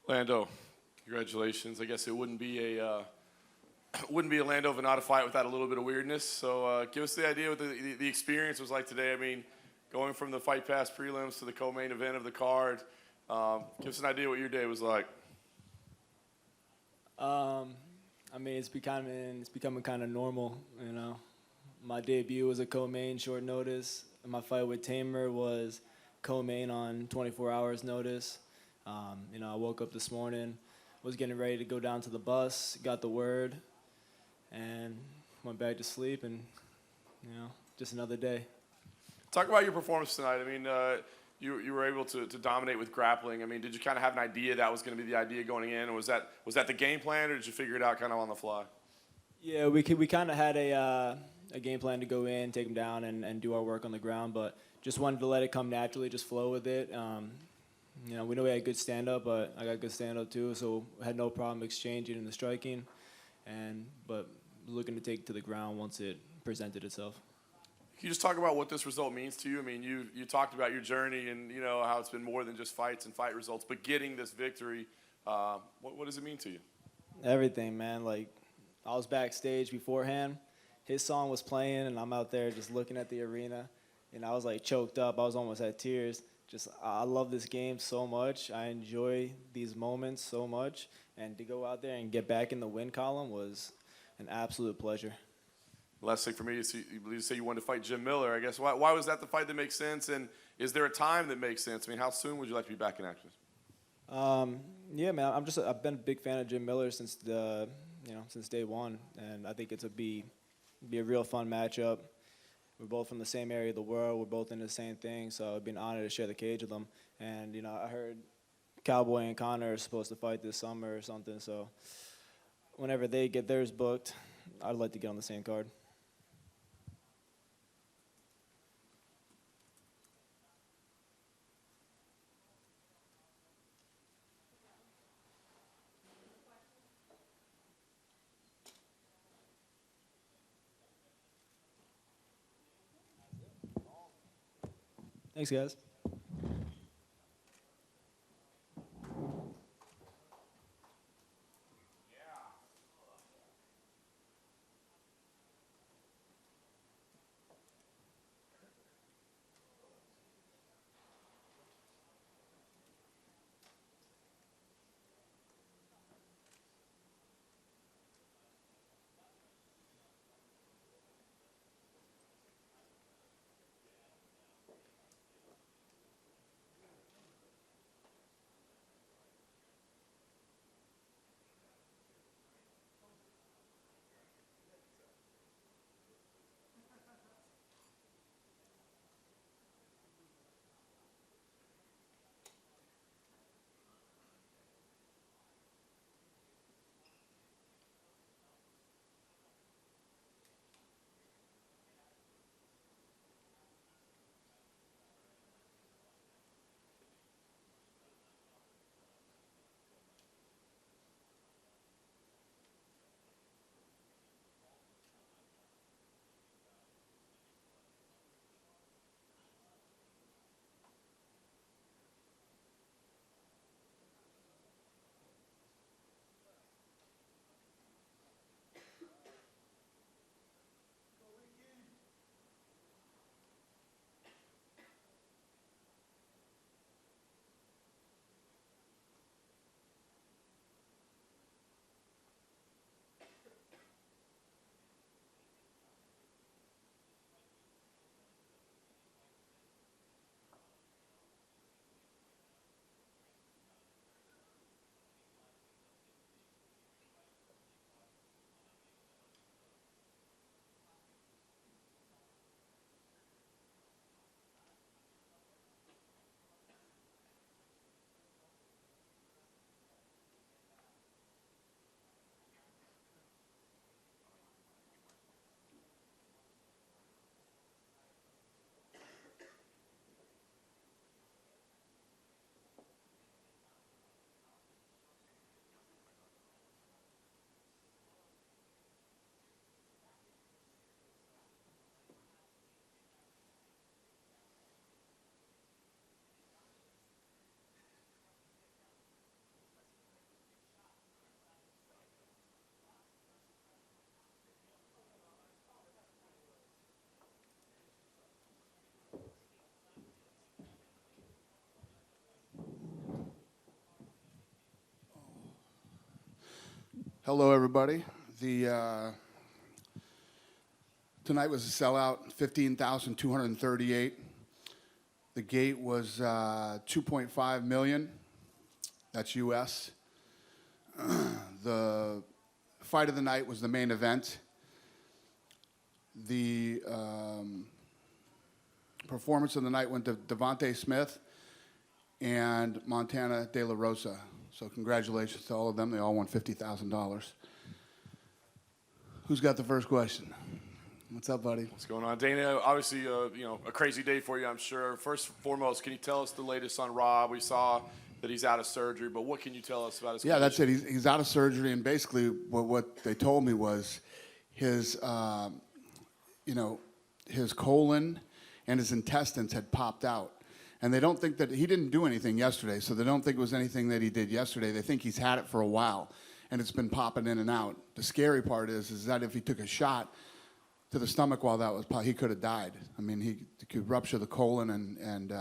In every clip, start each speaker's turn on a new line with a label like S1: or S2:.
S1: Lando, congratulations. I guess it wouldn't be a wouldn't be a Lando Vannata fight without a little bit of weirdness. So give us the idea what the experience was like today. I mean, going from the Fight Pass prelims to the co-main event of the card. Give us an idea what your day was like.
S2: I mean, it's becoming kind of normal, you know. My debut was a co-main short notice. My fight with Tamer was co-main on 24 hours notice. I woke up this morning, was getting ready to go down to the bus, got the word, and went back to sleep, and, just another day.
S1: Talk about your performance tonight. I mean, you were able to dominate with grappling. I mean, did you kind of have an idea that was going to be the idea going in, or was that the game plan, or did you figure it out kind of on the fly?
S2: Yeah, we kind of had a game plan to go in, take them down, and do our work on the ground, but just wanted to let it come naturally, just flow with it. We know we had good stand-up, but I got good stand-up too, so I had no problem exchanging in the striking, but looking to take it to the ground once it presented itself.
S1: Can you just talk about what this result means to you? I mean, you talked about your journey and how it's been more than just fights and fight results, but getting this victory, what does it mean to you?
S2: Everything, man. Like, I was backstage beforehand. His song was playing, and I'm out there just looking at the arena, and I was like choked up. I was almost at tears. I love this game so much. I enjoy these moments so much, and to go out there and get back in the win column was an absolute pleasure.
S1: Last thing for me is you say you wanted to fight Jim Miller. I guess why was that the fight that makes sense, and is there a time that makes sense? I mean, how soon would you like to be back in action?
S2: Yeah, man. I've been a big fan of Jim Miller since day one, and I think it's be a real fun matchup. We're both from the same area of the world. We're both into the same thing, so it'd be an honor to share the cage with them. And I heard Cowboy and Connor are supposed to fight this summer or something. So whenever they get theirs booked, I'd like to get on the same card. Thanks, guys.
S3: Hello, everybody. Tonight was a sellout, 15,238. The gate was 2.5 million. That's U.S. The fight of the night was the main event. The performance of the night went to Devontae Smith and Montana De La Rosa. So congratulations to all of them. They all won $50,000. Who's got the first question? What's up, buddy?
S1: What's going on, Dana? Obviously, a crazy day for you, I'm sure. First and foremost, can you tell us the latest on Rob? We saw that he's out of surgery, but what can you tell us about his condition?
S3: That's it. He's out of surgery, and basically what they told me was his, his colon and his intestines had popped out. And they don't think that he didn't do anything yesterday, so they don't think it was anything that he did yesterday. They think he's had it for a while, and it's been popping in and out. The scary part is that if he took a shot to the stomach while that was he could have died. I mean, he could rupture the colon, and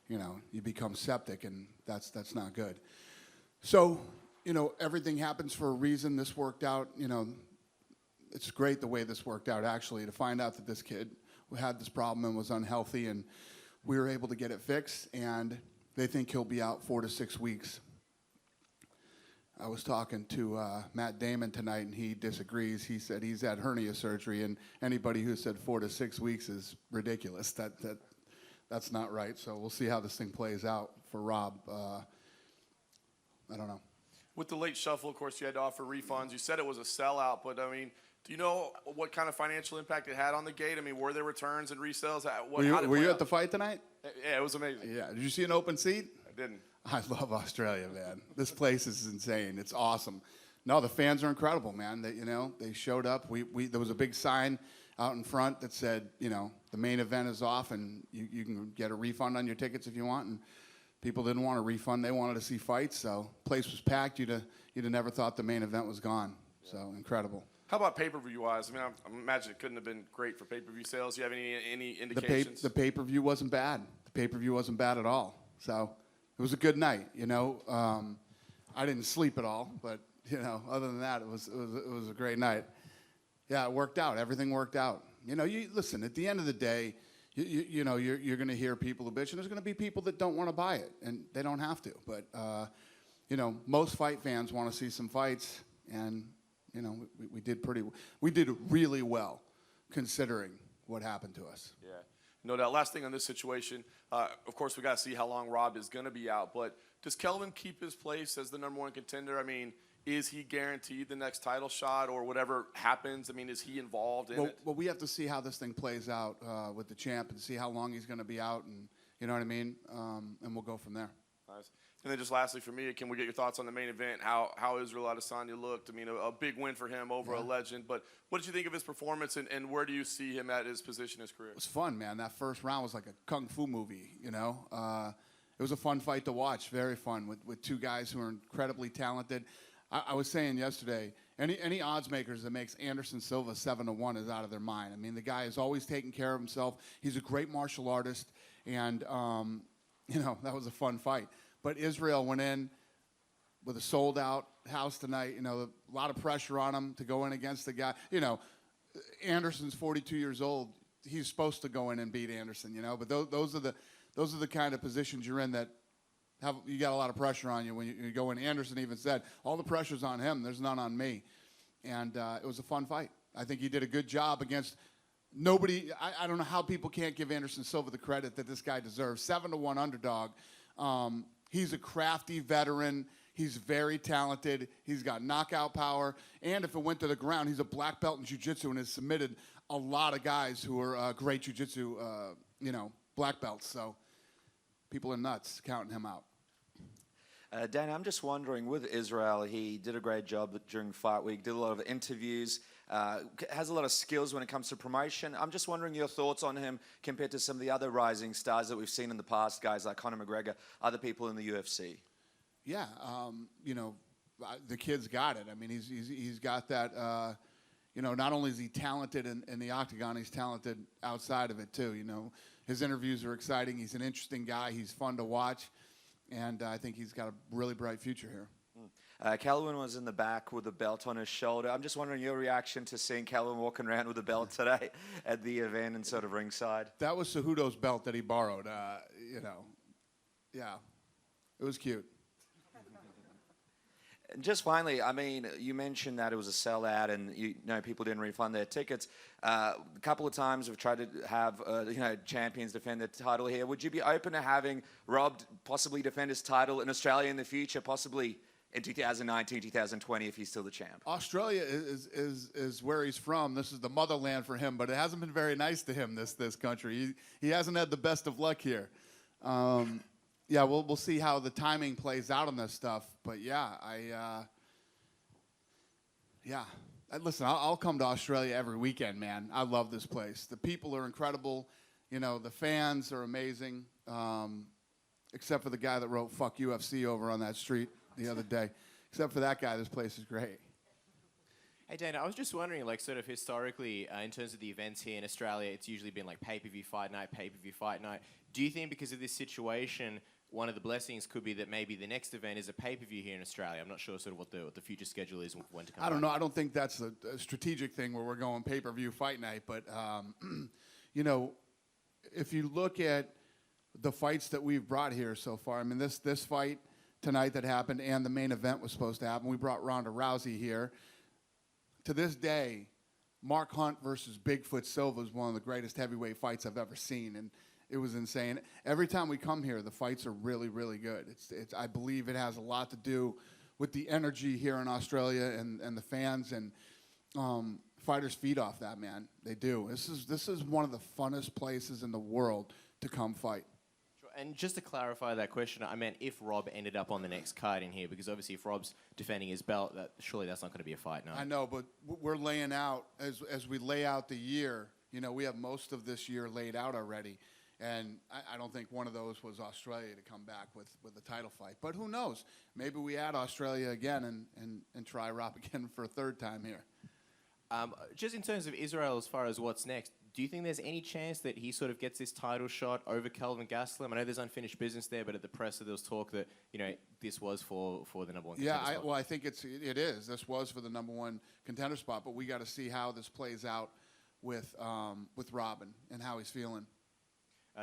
S3: you become septic, and that's not good. So, everything happens for a reason. This worked out. It's great the way this worked out, actually, to find out that this kid had this problem and was unhealthy, and we were able to get it fixed, and they think he'll be out 4 to 6 weeks. I was talking to Matt Damon tonight, and he disagrees. He said he's had hernia surgery, and anybody who said 4 to 6 weeks is ridiculous. That's not right. So we'll see how this thing plays out for Rob. I don't know.
S1: With the late shuffle, of course, you had to offer refunds. You said it was a sellout, but I mean, do you know what kind of financial impact it had on the gate? I mean, were there returns and resales?
S3: Were you at the fight tonight?
S1: Yeah, it was amazing.
S3: Yeah. Did you see an open seat?
S1: I didn't.
S3: I love Australia, man. This place is insane. It's awesome. No, the fans are incredible, man. They showed up. There was a big sign out in front that said, the main event is off, and you can get a refund on your tickets if you want. And people didn't want a refund; they wanted to see fights. So, place was packed. You'd have never thought the main event was gone. So incredible.
S1: How about pay-per-view wise? I mean, I imagine it couldn't have been great for pay-per-view sales. Do you have any indications?
S3: The pay-per-view wasn't bad. The pay-per-view wasn't bad at all. So it was a good night. I didn't sleep at all, but other than that, it was a great night. Yeah, it worked out. Everything worked out. You listen. At the end of the day, you're going to hear people who bitch, and there's going to be people that don't want to buy it, and they don't have to. But most fight fans want to see some fights, and we did really well considering what happened to us.
S1: Yeah, no doubt. Last thing on this situation, of course, we got to see how long Rob is going to be out. But does Kelvin keep his place as the #1 contender? I mean, is he guaranteed the next title shot or whatever happens? I mean, is he involved in it?
S3: Well, we have to see how this thing plays out with the champ and see how long he's going to be out, and you know what I mean. And we'll go from there.
S1: Nice. And then just lastly for me, can we get your thoughts on the main event, how Israel Adesanya looked? I mean, a big win for him over a legend. But what did you think of his performance, and where do you see him at his position in his career?
S3: It was fun, man. That first round was like a kung fu movie, It was a fun fight to watch, very fun, with two guys who are incredibly talented. I was saying yesterday, any odds makers that makes Anderson Silva 7-1 is out of their mind. I mean, the guy is always taking care of himself. He's a great martial artist, and, that was a fun fight. But Israel went in with a sold-out house tonight. A lot of pressure on him to go in against the guy. Anderson's 42 years old. He's supposed to go in and beat Anderson. But those are the kind of positions you're in that you got a lot of pressure on you when you go in. Anderson even said, all the pressure's on him. There's none on me. And it was a fun fight. I think he did a good job against nobody. I don't know how people can't give Anderson Silva the credit that this guy deserves. 7-1 underdog. He's a crafty veteran. He's very talented. He's got knockout power. And if it went to the ground, he's a black belt in jiu-jitsu and has submitted a lot of guys who are great jiu-jitsu, black belts. So people are nuts counting him out.
S4: Dan, I'm just wondering, with Israel, he did a great job during Fight Week, did a lot of interviews, has a lot of skills when it comes to promotion. I'm just wondering your thoughts on him compared to some of the other rising stars that we've seen in the past, guys like Conor McGregor, other people in the UFC.
S3: Yeah, the kid's got it. I mean, he's got that. Not only is he talented in the octagon, he's talented outside of it too. His interviews are exciting. He's an interesting guy. He's fun to watch. And I think he's got a really bright future here.
S4: Calvin was in the back with the belt on his shoulder. I'm just wondering your reaction to seeing Calvin walking around with the belt today at the event and sort of ringside.
S3: That was Cejudo's belt that he borrowed. Yeah, it was cute.
S4: Just finally, I mean, you mentioned that it was a sellout and people didn't refund their tickets. A couple of times we've tried to have champions defend their title here. Would you be open to having Rob possibly defend his title in Australia in the future, possibly in 2019, 2020 if he's still the champ?
S3: Australia is where he's from. This is the motherland for him, but it hasn't been very nice to him, this country. He hasn't had the best of luck here. Yeah, we'll see how the timing plays out on this stuff. But yeah, listen, I'll come to Australia every weekend, man. I love this place. The people are incredible. The fans are amazing. Except for the guy that wrote "fuck UFC" over on that street the other day. Except for that guy, this place is great.
S5: Hey, Dana, I was just wondering, like, sort of historically, in terms of the events here in Australia, it's usually been like pay-per-view fight night, pay-per-view fight night. Do you think because of this situation, one of the blessings could be that maybe the next event is a pay-per-view here in Australia? I'm not sure sort of what the future schedule is and when to come
S3: I don't
S5: back.
S3: know. I don't think that's a strategic thing where we're going pay-per-view fight night. But, if you look at the fights that we've brought here so far, I mean, this fight tonight that happened and the main event was supposed to happen. We brought Ronda Rousey here. To this day, Mark Hunt versus Bigfoot Silva is one of the greatest heavyweight fights I've ever seen, and it was insane. Every time we come here, the fights are really, really good. I believe it has a lot to do with the energy here in Australia and the fans, and fighters feed off that, man. They do. This is one of the funnest places in the world to come fight.
S5: And just to clarify that question, I meant if Rob ended up on the next card in here, because obviously if Rob's defending his belt, surely that's not going to be a fight, no?
S3: I know, but we're laying out, as we lay out the year, we have most of this year laid out already. And I don't think one of those was Australia to come back with a title fight. But who knows? Maybe we add Australia again and try Rob again for a third time here.
S5: Just in terms of Israel, as far as what's next, do you think there's any chance that he sort of gets this title shot over Kelvin Gastelum? I know there's unfinished business there, but at the presser there was talk that this was for the number one contender spot.
S3: Well, I think it is. This was for the number one contender spot, but we got to see how this plays out with Robin and how he's feeling.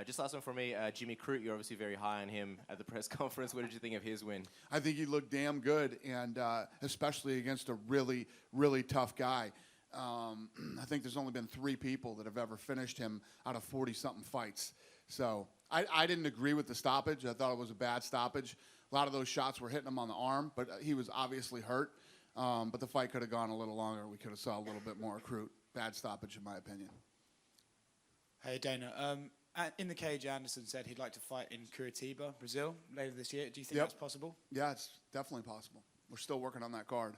S5: Just last one from me, Jimmy Crute, you're obviously very high on him at the press conference. What did you think of his win?
S3: I think he looked damn good, and especially against a really, really tough guy. I think there's only been 3 people that have ever finished him out of 40-something fights. So I didn't agree with the stoppage. I thought it was a bad stoppage. A lot of those shots were hitting him on the arm, but he was obviously hurt. But the fight could have gone a little longer. We could have saw a little bit more Crute. Bad stoppage, in my opinion.
S6: Hey, Dana. In the cage, Anderson said he'd like to fight in Curitiba, Brazil, later this year. Do you think that's possible?
S3: Yeah, it's definitely possible. We're still working on that card.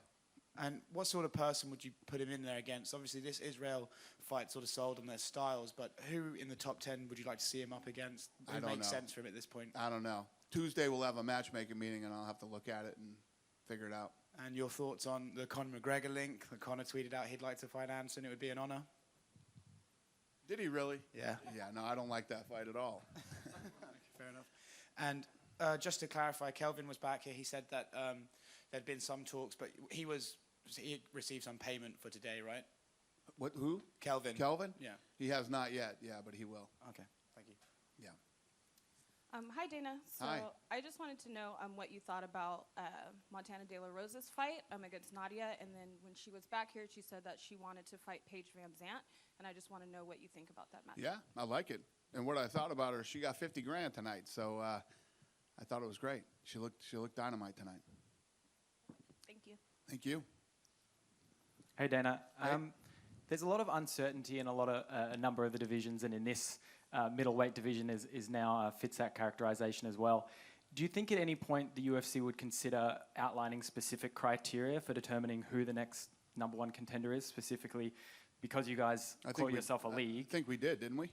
S6: And what sort of person would you put him in there against? Obviously, this Israel fight sort of sold on their styles, but who in the top 10 would you like to see him up against? Who makes sense for him at this point?
S3: I don't know. Tuesday we'll have a matchmaking meeting, and I'll have to look at it and figure it out.
S6: And your thoughts on the Conor McGregor link? Conor tweeted out he'd like to fight Anderson. It would be an honor.
S3: Did he really?
S6: Yeah.
S3: Yeah, no, I don't like that fight at all.
S6: Fair enough. And just to clarify, Kelvin was back here. He said that there'd been some talks, but he received some payment for today, right?
S3: What? Who?
S6: Kelvin.
S3: Kelvin?
S6: Yeah.
S3: He has not yet. Yeah, but he will.
S6: Okay. Thank you.
S3: Yeah.
S7: Hi, Dana. So
S3: Hi.
S7: I just wanted to know what you thought about Montana De La Rosa's fight against Nadia, and then when she was back here, she said that she wanted to fight Paige Van Zant, and I just want to know what you think about that match.
S3: Yeah, I like it. And what I thought about her, she got $50,000 tonight, so I thought it was great. She looked dynamite tonight.
S7: Thank you.
S3: Thank you.
S8: Hey, Dana.
S3: Hey.
S8: There's a lot of uncertainty in a number of the divisions, and in this middleweight division is now fits that characterization as well. Do you think at any point the UFC would consider outlining specific criteria for determining who the next number one contender is, specifically because you guys call yourself a league?
S3: I think we did, didn't we?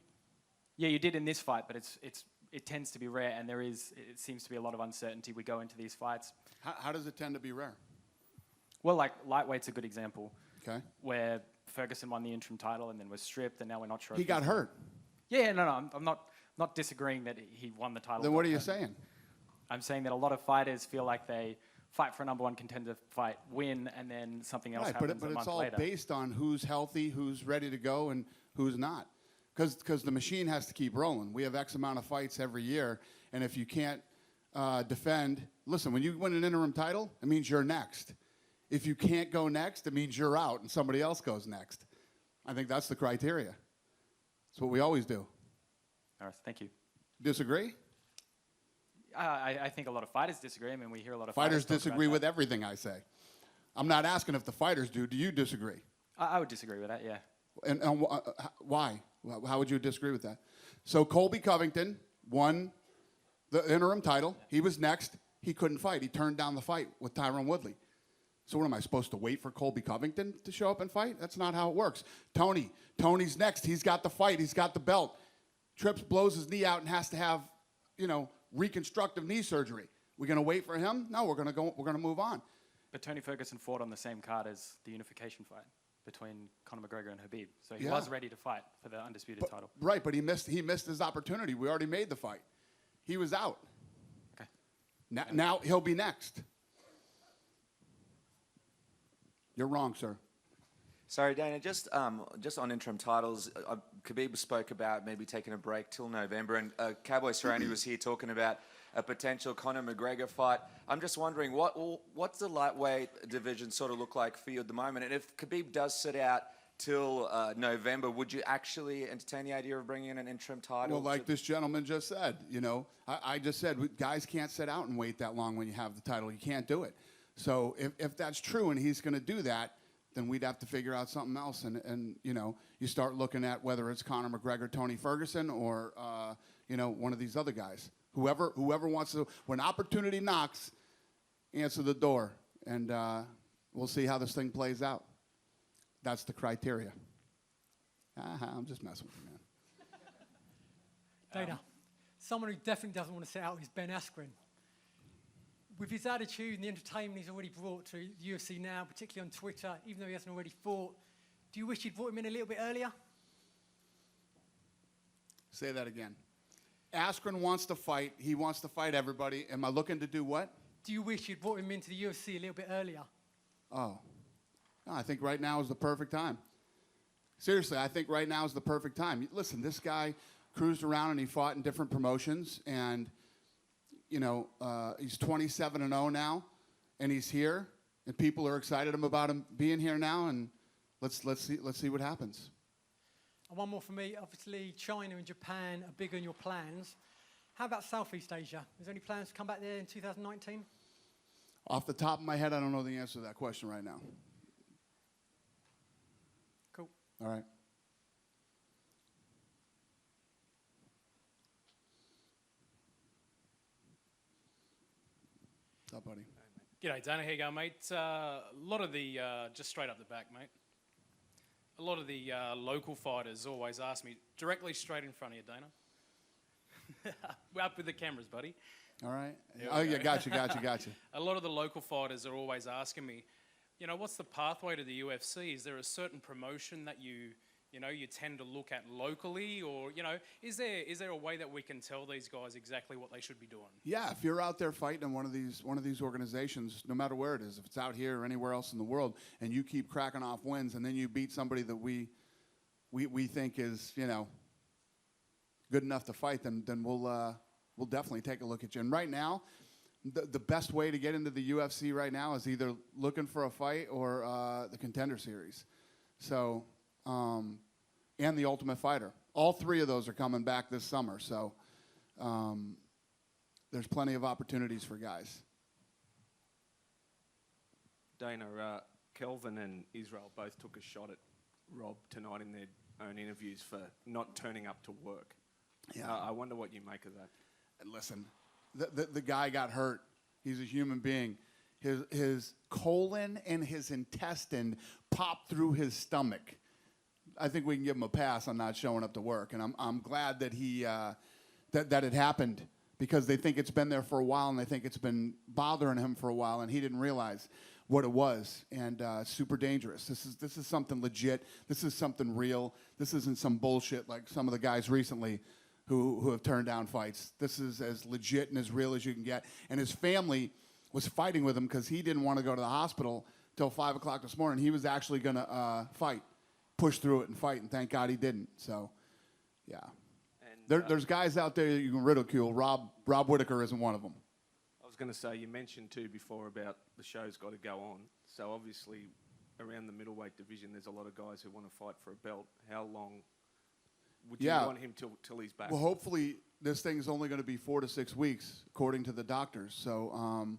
S8: Yeah, you did in this fight, but it tends to be rare, and it seems to be a lot of uncertainty. We go into these fights.
S3: How does it tend to be rare?
S8: Well, like lightweight's a good example.
S3: Okay.
S8: Where Ferguson won the interim title and then was stripped, and now we're not sure.
S3: He got hurt.
S8: Yeah, no, I'm not disagreeing that he won the title.
S3: Then what are you saying?
S8: I'm saying that a lot of fighters feel like they fight for a number one contender fight, win, and then something else
S3: Right,
S8: happens
S3: but
S8: a
S3: it's
S8: month
S3: all
S8: later.
S3: based on who's healthy, who's ready to go, and who's not. Because the machine has to keep rolling. We have X amount of fights every year, and if you can't defend, listen, when you win an interim title, it means you're next. If you can't go next, it means you're out and somebody else goes next. I think that's the criteria. That's what we always do.
S8: All right, thank you.
S3: Disagree?
S8: I think a lot of fighters disagree. I mean, we hear a lot of
S3: Fighters
S8: talk about
S3: disagree
S8: that.
S3: with everything I say. I'm not asking if the fighters do. Do you disagree?
S8: I would disagree with that, yeah.
S3: And why? How would you disagree with that? So Colby Covington won the interim title. He was next. He couldn't fight. He turned down the fight with Tyron Woodley. So what am I supposed to wait for Colby Covington to show up and fight? That's not how it works. Tony's next. He's got the fight. He's got the belt. Trips blows his knee out and has to have, reconstructive knee surgery. We're going to wait for him? No, we're going to move on.
S8: But Tony Ferguson fought on the same card as the unification fight between Conor McGregor and Habib. So he
S3: Yeah.
S8: was ready to fight for the undisputed title.
S3: Right, but he missed his opportunity. We already made the fight. He was out.
S8: Okay.
S3: Now he'll be next. You're wrong, sir.
S4: Sorry, Dana, just on interim titles, Khabib spoke about maybe taking a break till November, and Cowboy Cerrone was here talking about a potential Conor McGregor fight. I'm just wondering, what's the lightweight division sort of look like for you at the moment? And if Khabib does sit out till November, would you actually entertain the idea of bringing in an interim title?
S3: Well, like this gentleman just said, I just said, guys can't sit out and wait that long when you have the title. You can't do it. So if that's true and he's going to do that, then we'd have to figure out something else. And you start looking at whether it's Conor McGregor, Tony Ferguson, or, one of these other guys. Whoever wants to, when opportunity knocks, answer the door. And we'll see how this thing plays out. That's the criteria. I'm just messing with you, man.
S9: Dana, someone who definitely doesn't want to sit out is Ben Askren. With his attitude and the entertainment he's already brought to the UFC now, particularly on Twitter, even though he hasn't already fought, do you wish you'd brought him in a little bit earlier?
S3: Say that again. Askren wants to fight. He wants to fight everybody. Am I looking to do what?
S9: Do you wish you'd brought him into the UFC a little bit earlier?
S3: Oh. No, I think right now is the perfect time. Seriously, I think right now is the perfect time. Listen, this guy cruised around and he fought in different promotions, and he's 27-0 now, and he's here, and people are excited about him being here now, and let's see what happens.
S9: And one more for me. Obviously, China and Japan are big on your plans. How about Southeast Asia? Is there any plans to come back there in 2019?
S3: Off the top of my head, I don't know the answer to that question right now.
S9: Cool.
S3: All right. What's up, buddy?
S10: G'day, Dana. How you going, mate? A lot of the, just straight up the back, mate. A lot of the local fighters always ask me, directly straight in front of you, Dana. We're up with the cameras, buddy.
S3: All right.
S10: There
S3: Oh,
S10: we
S3: yeah,
S10: go.
S3: gotcha.
S10: A lot of the local fighters are always asking me, what's the pathway to the UFC? Is there a certain promotion that you tend to look at locally, or is there a way that we can tell these guys exactly what they should be doing?
S3: Yeah, if you're out there fighting in one of these organizations, no matter where it is, if it's out here or anywhere else in the world, and you keep cracking off wins, and then you beat somebody that we think is good enough to fight, then we'll definitely take a look at you. And right now, the best way to get into the UFC right now is either looking for a fight or the Contender Series. So. And the Ultimate Fighter. All three of those are coming back this summer, so there's plenty of opportunities for guys.
S11: Dana, Kelvin and Israel both took a shot at Rob tonight in their own interviews for not turning up to work.
S3: Yeah.
S11: I wonder what you make of that.
S3: And listen, the guy got hurt. He's a human being. His colon and his intestine popped through his stomach. I think we can give him a pass on not showing up to work, and I'm glad that that it happened, because they think it's been there for a while and they think it's been bothering him for a while, and he didn't realize what it was, and super dangerous. This is something legit. This is something real. This isn't some bullshit like some of the guys recently who have turned down fights. This is as legit and as real as you can get. And his family was fighting with him because he didn't want to go to the hospital till 5 o'clock this morning. He was actually going to fight, push through it and fight, and thank God he didn't. So, yeah.
S11: And,
S3: There's guys out there that you can ridicule. Rob Whitaker isn't one of them.
S11: I was going to say, you mentioned too before about the show's got to go on. So obviously, around the middleweight division, there's a lot of guys who want to fight for a belt. How long would you want him till he's back?
S3: Well, hopefully this thing's only going to be 4 to 6 weeks, according to the doctors. So,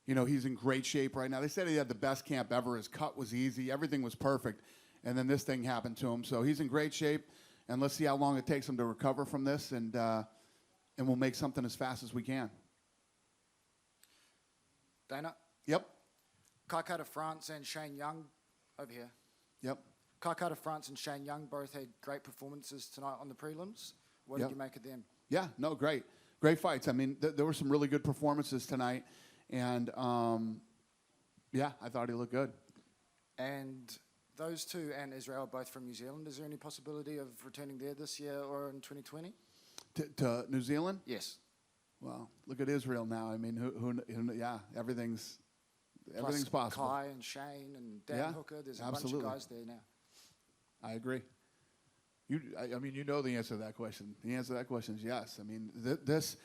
S3: you know, he's in great shape right now. They said he had the best camp ever. His cut was easy. Everything was perfect. And then this thing happened to him. So he's in great shape. And let's see how long it takes him to recover from this. And we'll make something as fast as we can.
S12: Dana?
S3: Yep.
S12: Kaikai of France and Shane Young over here.
S3: Yep.
S12: Kaikai of France and Shane Young both had great performances tonight on the prelims. What
S3: Yep.
S12: did you make of them?
S3: Yeah, no, great. Great fights. I mean, there were some really good performances tonight. And, yeah, I thought he looked good.
S12: And those two and Israel are both from New Zealand. Is there any possibility of returning there this year or in 2020?
S3: To New Zealand?
S12: Yes.
S3: Well, look at Israel now. I mean, yeah, everything's possible.
S12: Kai and Shane and Dan
S3: Yeah,
S12: Hooker. There's a
S3: absolutely.
S12: bunch of guys there now.
S3: I agree. I mean, you know the answer to that question. The answer to that question is yes. I mean, this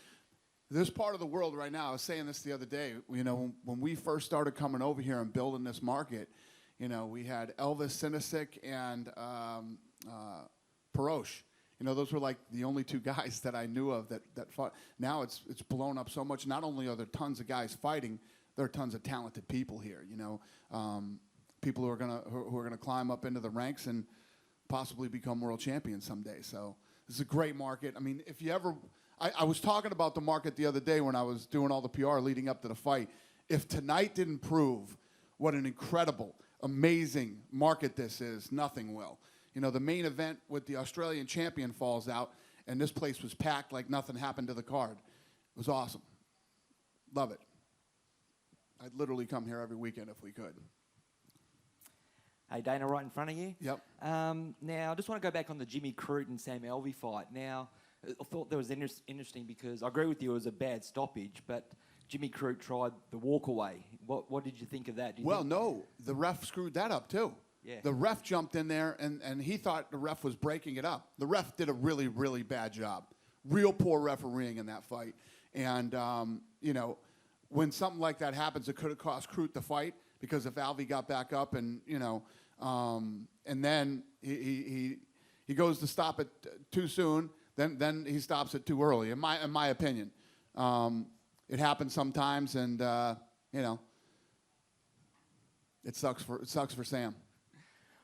S3: part of the world right now, I was saying this the other day, you know, when we first started coming over here and building this market, you know, we had Elvis Sinisic and Perosh. You know, those were like the only two guys that I knew of that fought. Now it's blown up so much. Not only are there tons of guys fighting, there are tons of talented people here. You know, people who are gonna climb up into the ranks and possibly become world champions someday. So this is a great market. I mean, if you ever, I was talking about the market the other day when I was doing all the PR leading up to the fight. If tonight didn't prove what an incredible, amazing market this is, nothing will. You know, the main event with the Australian champion falls out, and this place was packed like nothing happened to the card. It was awesome. Love it. I'd literally come here every weekend if we could.
S13: Hey, Dana, right in front of you.
S3: Yep.
S13: Now, I just want to go back on the Jimmy Crute and Sam Alvey fight. Now, I thought that was interesting because I agree with you, it was a bad stoppage, but Jimmy Crute tried the walk away. What did you think of that?
S3: No, the ref screwed that up too.
S13: Yeah.
S3: The ref jumped in there, and he thought the ref was breaking it up. The ref did a really, really bad job. Real poor refereeing in that fight. And, you know, when something like that happens, it could have cost Crute the fight because if Alvey got back up and, you know, and then he goes to stop it too soon, then he stops it too early, in my opinion. It happens sometimes, and, you know, it sucks for Sam.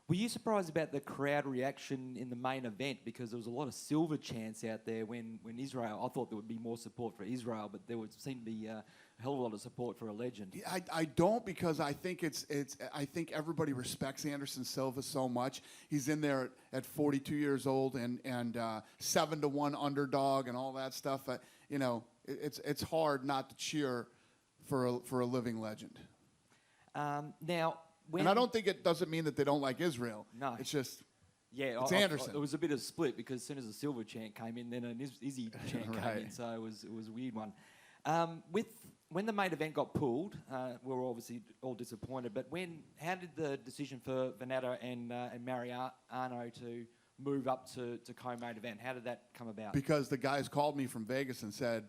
S13: Were you surprised about the crowd reaction in the main event? Because there was a lot of Silva chants out there when Israel, I thought there would be more support for Israel, but there would seem to be a hell of a lot of support for a legend.
S3: Yeah, I don't, because I think I think everybody respects Anderson Silva so much. He's in there at 42 years old and 7-1 underdog and all that stuff. You know, it's hard not to cheer for a living legend.
S13: Now,
S3: and I don't think it doesn't mean that they don't like Israel.
S13: No.
S3: It's just,
S13: yeah,
S3: it's Anderson.
S13: It was a bit of a split because as soon as the Silva chant came in, then an Izzy chant came in, so it was a weird one. When the main event got pulled, we were obviously all disappointed. But how did the decision for Vannata and Mariano to move up to co-main event? How did that come about?
S3: Because the guys called me from Vegas and said,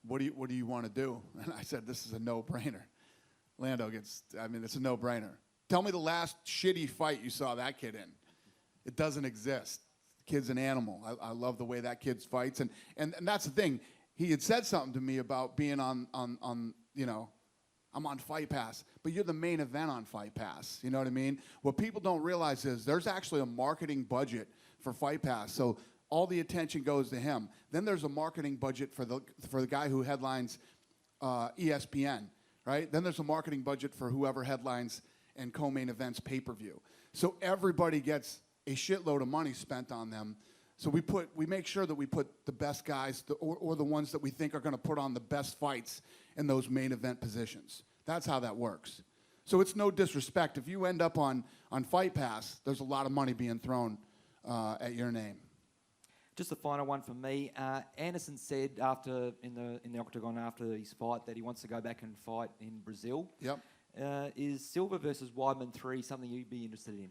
S3: "What do you want to do?" And I said, "This is a no-brainer." Lando it's a no-brainer. Tell me the last shitty fight you saw that kid in. It doesn't exist. The kid's an animal. I love the way that kid fights. And that's the thing. He had said something to me about being on you know, I'm on Fight Pass, but you're the main event on Fight Pass. You know what I mean? What people don't realize is there's actually a marketing budget for Fight Pass. So all the attention goes to him. Then there's a marketing budget for the guy who headlines ESPN, right? Then there's a marketing budget for whoever headlines and co-main events pay-per-view. So everybody gets a shitload of money spent on them. So we make sure that we put the best guys or the ones that we think are going to put on the best fights in those main event positions. That's how that works. So it's no disrespect. If you end up on Fight Pass, there's a lot of money being thrown at your name.
S13: Just the final one for me. Anderson said after in the octagon after his fight that he wants to go back and fight in Brazil.
S3: Yep.
S13: Is Silva versus Weidman 3 something you'd be interested in?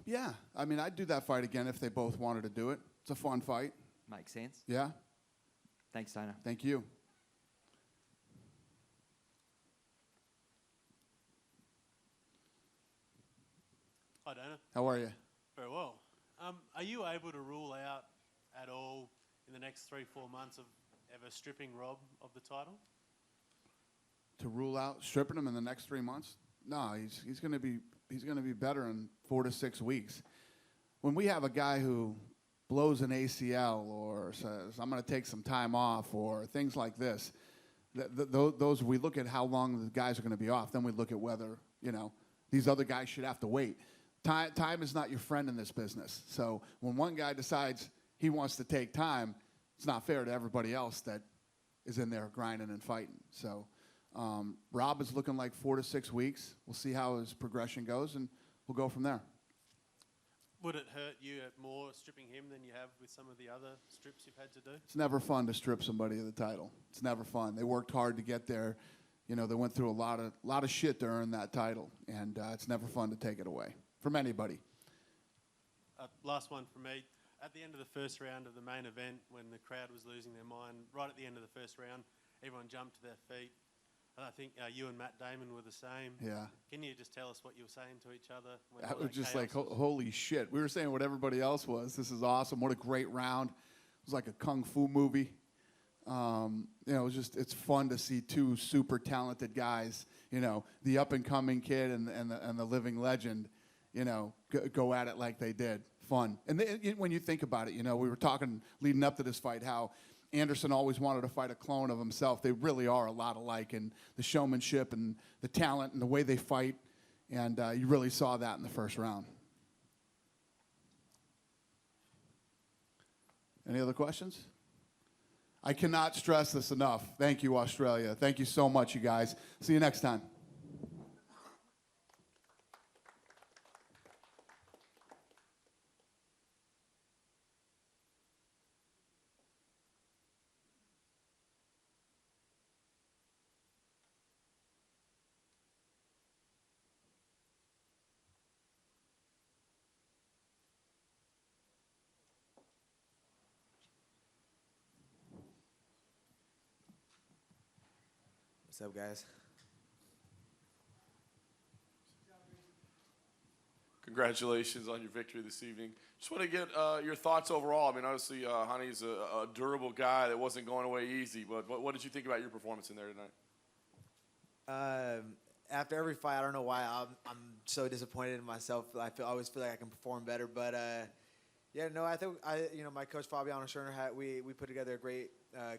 S3: Yeah. I mean, I'd do that fight again if they both wanted to do it. It's a fun fight.
S13: Makes sense.
S3: Yeah.
S13: Thanks, Dana.
S3: Thank you.
S14: Hi, Dana.
S3: How are you?
S14: Very well. Are you able to rule out at all in the next 3-4 months of ever stripping Rob of the title?
S3: To rule out stripping him in the next 3 months? No, he's going to be better in 4 to 6 weeks. When we have a guy who blows an ACL or says I'm going to take some time off or things like this, those we look at how long the guys are going to be off. Then we look at whether these other guys should have to wait. Time is not your friend in this business. So when one guy decides he wants to take time, it's not fair to everybody else that is in there grinding and fighting. So Rob is looking like 4 to 6 weeks. We'll see how his progression goes, and we'll go from there.
S14: Would it hurt you more stripping him than you have with some of the other strips you've had to do?
S3: It's never fun to strip somebody of the title. It's never fun. They worked hard to get there. They went through a lot of shit to earn that title, and it's never fun to take it away from anybody.
S14: Last one from me. At the end of the first round of the main event, when the crowd was losing their mind, right at the end of the first round, everyone jumped to their feet. And I think you and Matt Damon were the same.
S3: Yeah.
S14: Can you just tell us what you were saying to each other?
S3: That was just like, holy shit. We were saying what everybody else was. This is awesome. What a great round. It was like a kung fu movie. It's fun to see two super talented guys, the up-and-coming kid and the living legend, go at it like they did. Fun. And when you think about it, we were talking leading up to this fight how Anderson always wanted to fight a clone of himself. They really are a lot alike in the showmanship and the talent and the way they fight. And you really saw that in the first round. Any other questions? I cannot stress this enough. Thank you, Australia. Thank you so much, you guys. See you next time.
S15: What's up, guys?
S1: Congratulations on your victory this evening. Just want to get your thoughts overall. I mean, obviously, Hani's a durable guy that wasn't going away easy, but what did you think about your performance in there tonight?
S15: After every fight, I don't know why I'm so disappointed in myself. I always feel like I can perform better, but I think my coach Fabiano Scherner we put together a great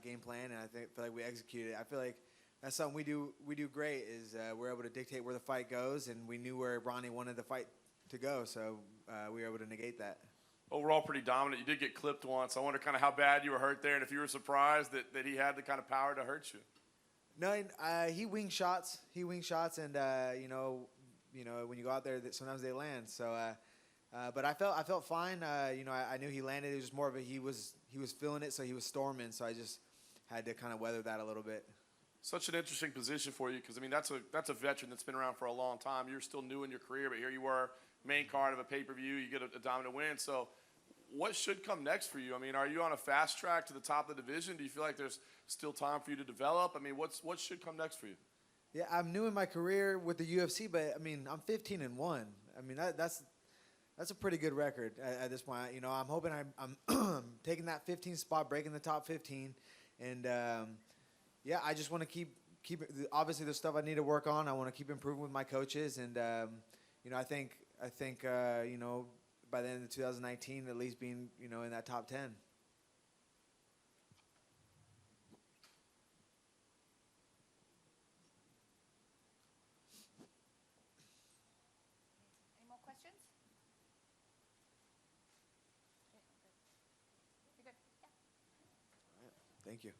S15: game plan, and I feel like we executed it. I feel like that's something we do great is we're able to dictate where the fight goes, and we knew where Ronnie wanted the fight to go, so we were able to negate that.
S1: Overall, pretty dominant. You did get clipped once. I wonder kind of how bad you were hurt there, and if you were surprised that he had the kind of power to hurt you.
S15: No, he wing shots. And when you go out there, sometimes they land. So, but I felt fine. I knew he landed. It was more of he was feeling it, so he was storming. So I just had to kind of weather that a little bit.
S1: Such an interesting position for you because, I mean, that's a veteran that's been around for a long time. You're still new in your career, but here you were, main card of a pay-per-view. You get a dominant win. So what should come next for you? I mean, are you on a fast track to the top of the division? Do you feel like there's still time for you to develop? I mean, what should come next for you?
S15: Yeah, I'm new in my career with the UFC, but, I mean, I'm 15-1. I mean, that's a pretty good record at this point. I'm hoping I'm taking that 15th spot, breaking the top 15, and I just want to keep. Obviously, there's stuff I need to work on. I want to keep improving with my coaches, and I think by the end of 2019, at least being in that top 10.
S16: Any more questions? You're good. Yeah.
S15: All right. Thank you.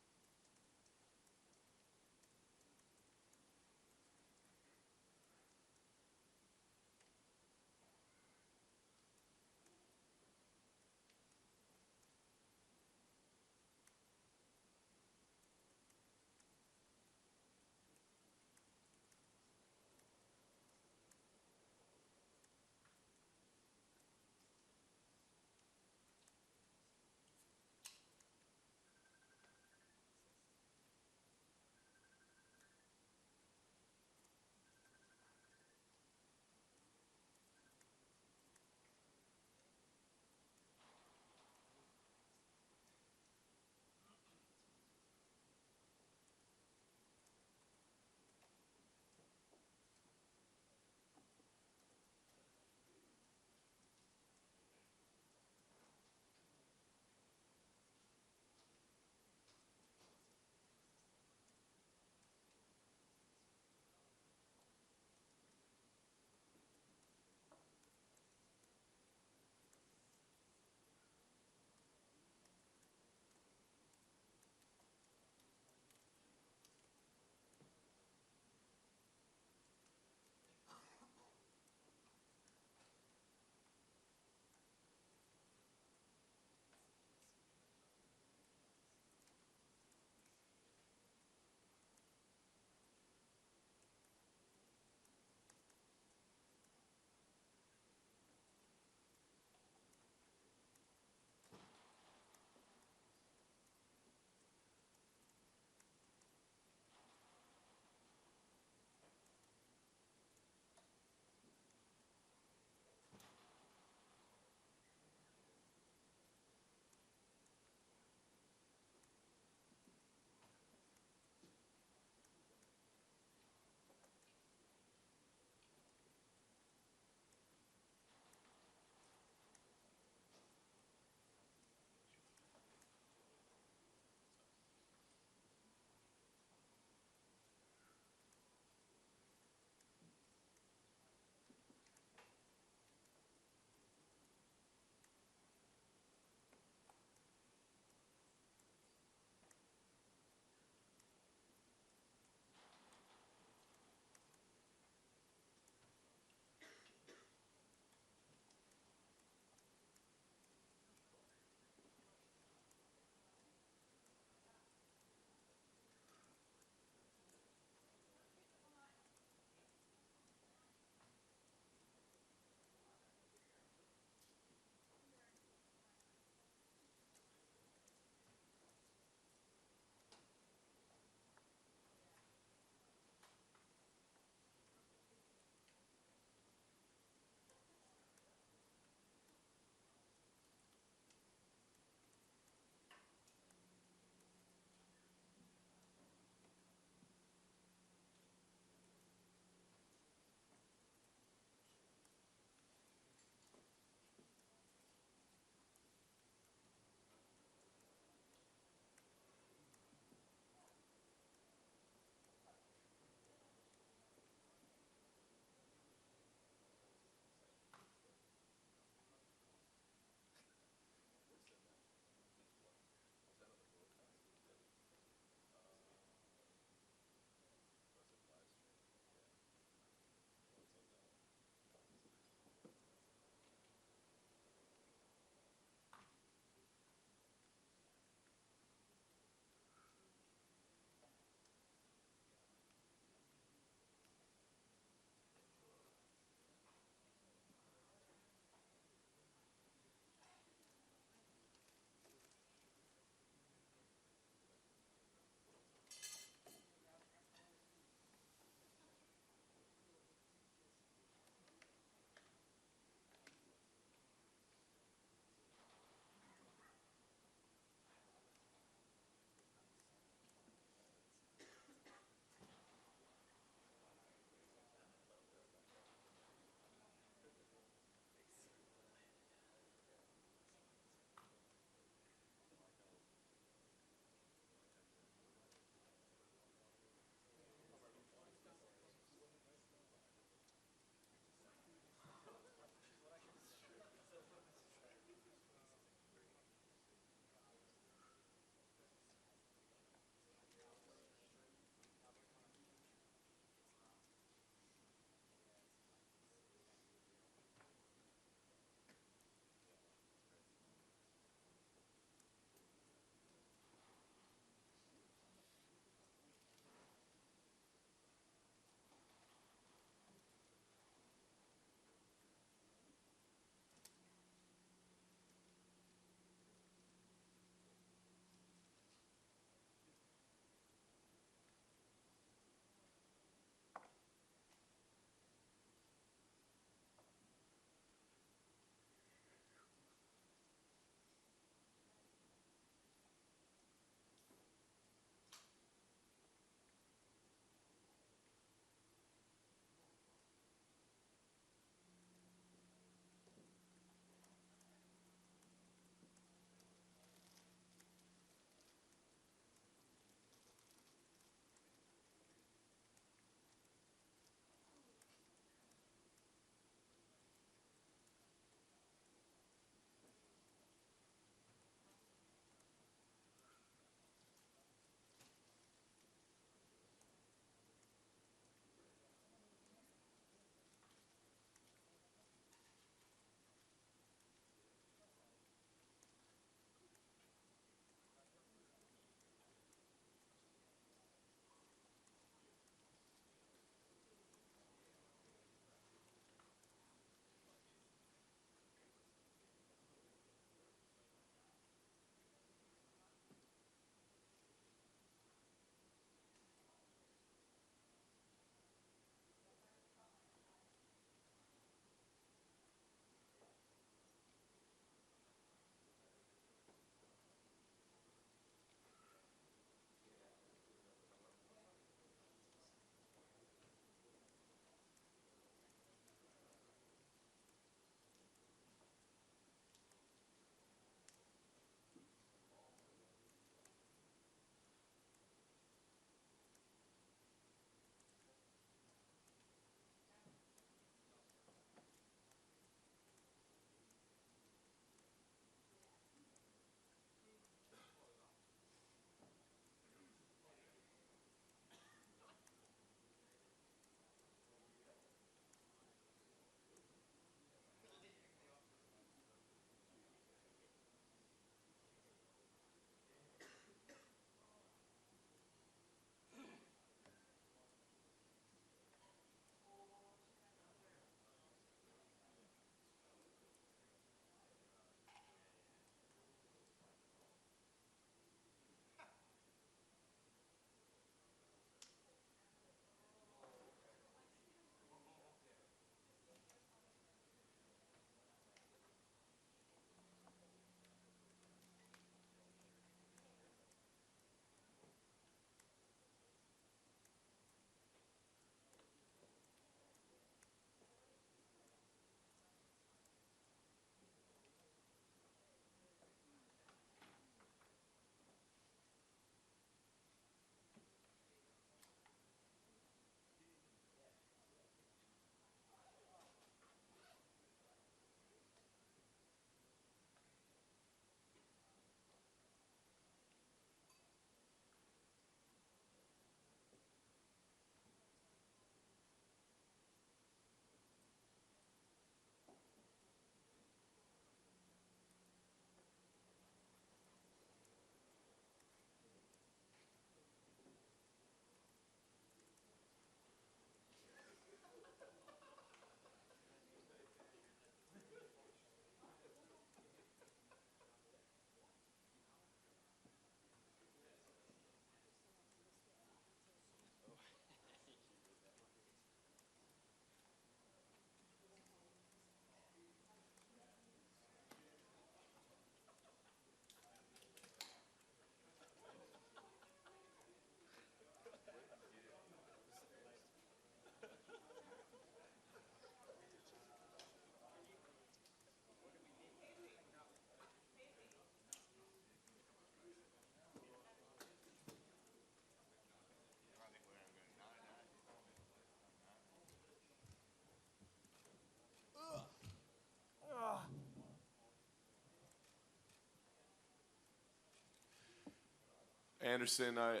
S1: Anderson, I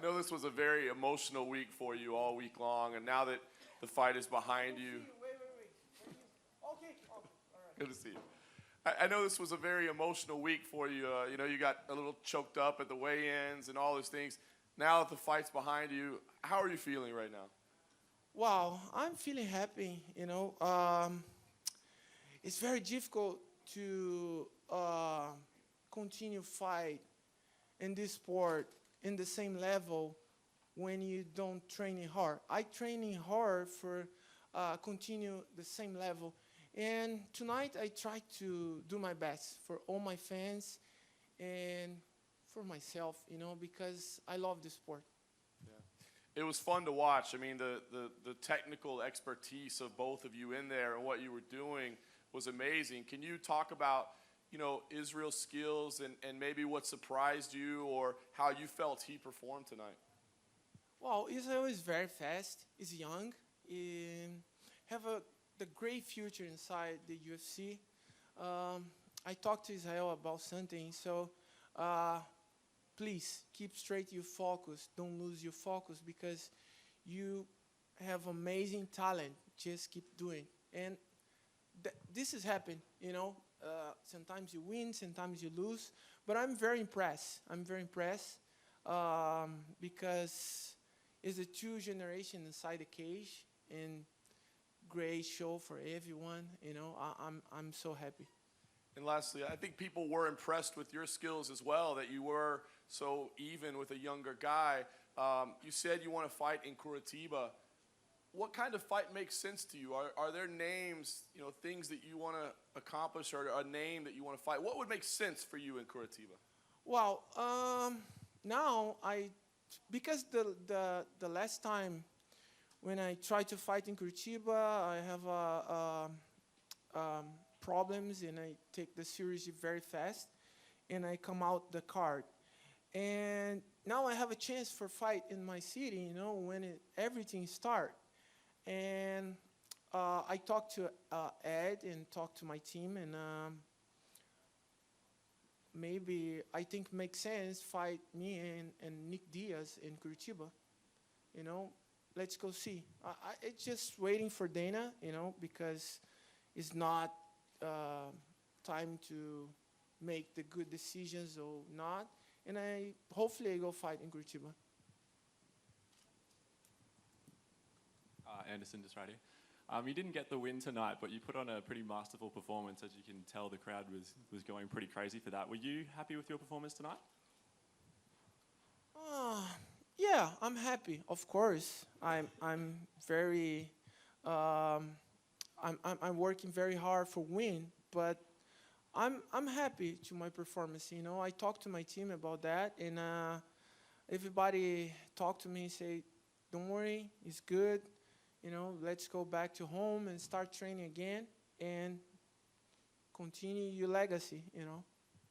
S1: know this was a very emotional week for you all week long, and now that the fight is behind you.
S16: Okay.
S1: Good to see you. I know this was a very emotional week for you. You know, you got a little choked up at the weigh-ins and all those things. Now that the fight's behind you, how are you feeling right now?
S16: Wow, I'm feeling happy. You know, it's very difficult to continue fight in this sport in the same level when you don't train hard. I training hard for continue the same level. And tonight I try to do my best for all my fans and for myself, you know, because I love the sport.
S1: It was fun to watch. I mean, the technical expertise of both of you in there and what you were doing was amazing. Can you talk about, you know, Israel's skills and maybe what surprised you or how you felt he performed tonight?
S16: Well, Israel is very fast, is young, and have the great future inside the UFC. I talked to Israel about something, so please keep straight your focus. Don't lose your focus because you have amazing talent. Just keep doing. And this has happened, you know. Sometimes you win, sometimes you lose. But I'm very impressed. I'm very impressed because it's a two generation inside the cage and great show for everyone. You know, I'm so happy.
S1: And lastly, I think people were impressed with your skills as well, that you were so even with a younger guy. You said you want to fight in Curitiba. What kind of fight makes sense to you? Are there names, you know, things that you want to accomplish or a name that you want to fight? What would make sense for you in Curitiba?
S16: Well, now because the last time when I tried to fight in Curitiba, I have problems and I take the series very fast and I come out the card. And now I have a chance for fight in my city, you know, when everything start. And I talked to Ed and talked to my team and maybe I think makes sense fight me and Nick Diaz in Curitiba, you know. Let's go see. It's just waiting for Dana, you know, because it's not time to make the good decisions or not. And hopefully I go fight in Curitiba.
S17: Anderson, just right here. You didn't get the win tonight, but you put on a pretty masterful performance. As you can tell, the crowd was going pretty crazy for that. Were you happy with your performance tonight?
S16: Yeah, I'm happy. Of course, I'm very. I'm working very hard for win, but I'm happy to my performance. You know, I talked to my team about that, and everybody talked to me and say, "Don't worry, it's good. You know, let's go back to home and start training again and continue your legacy." You know.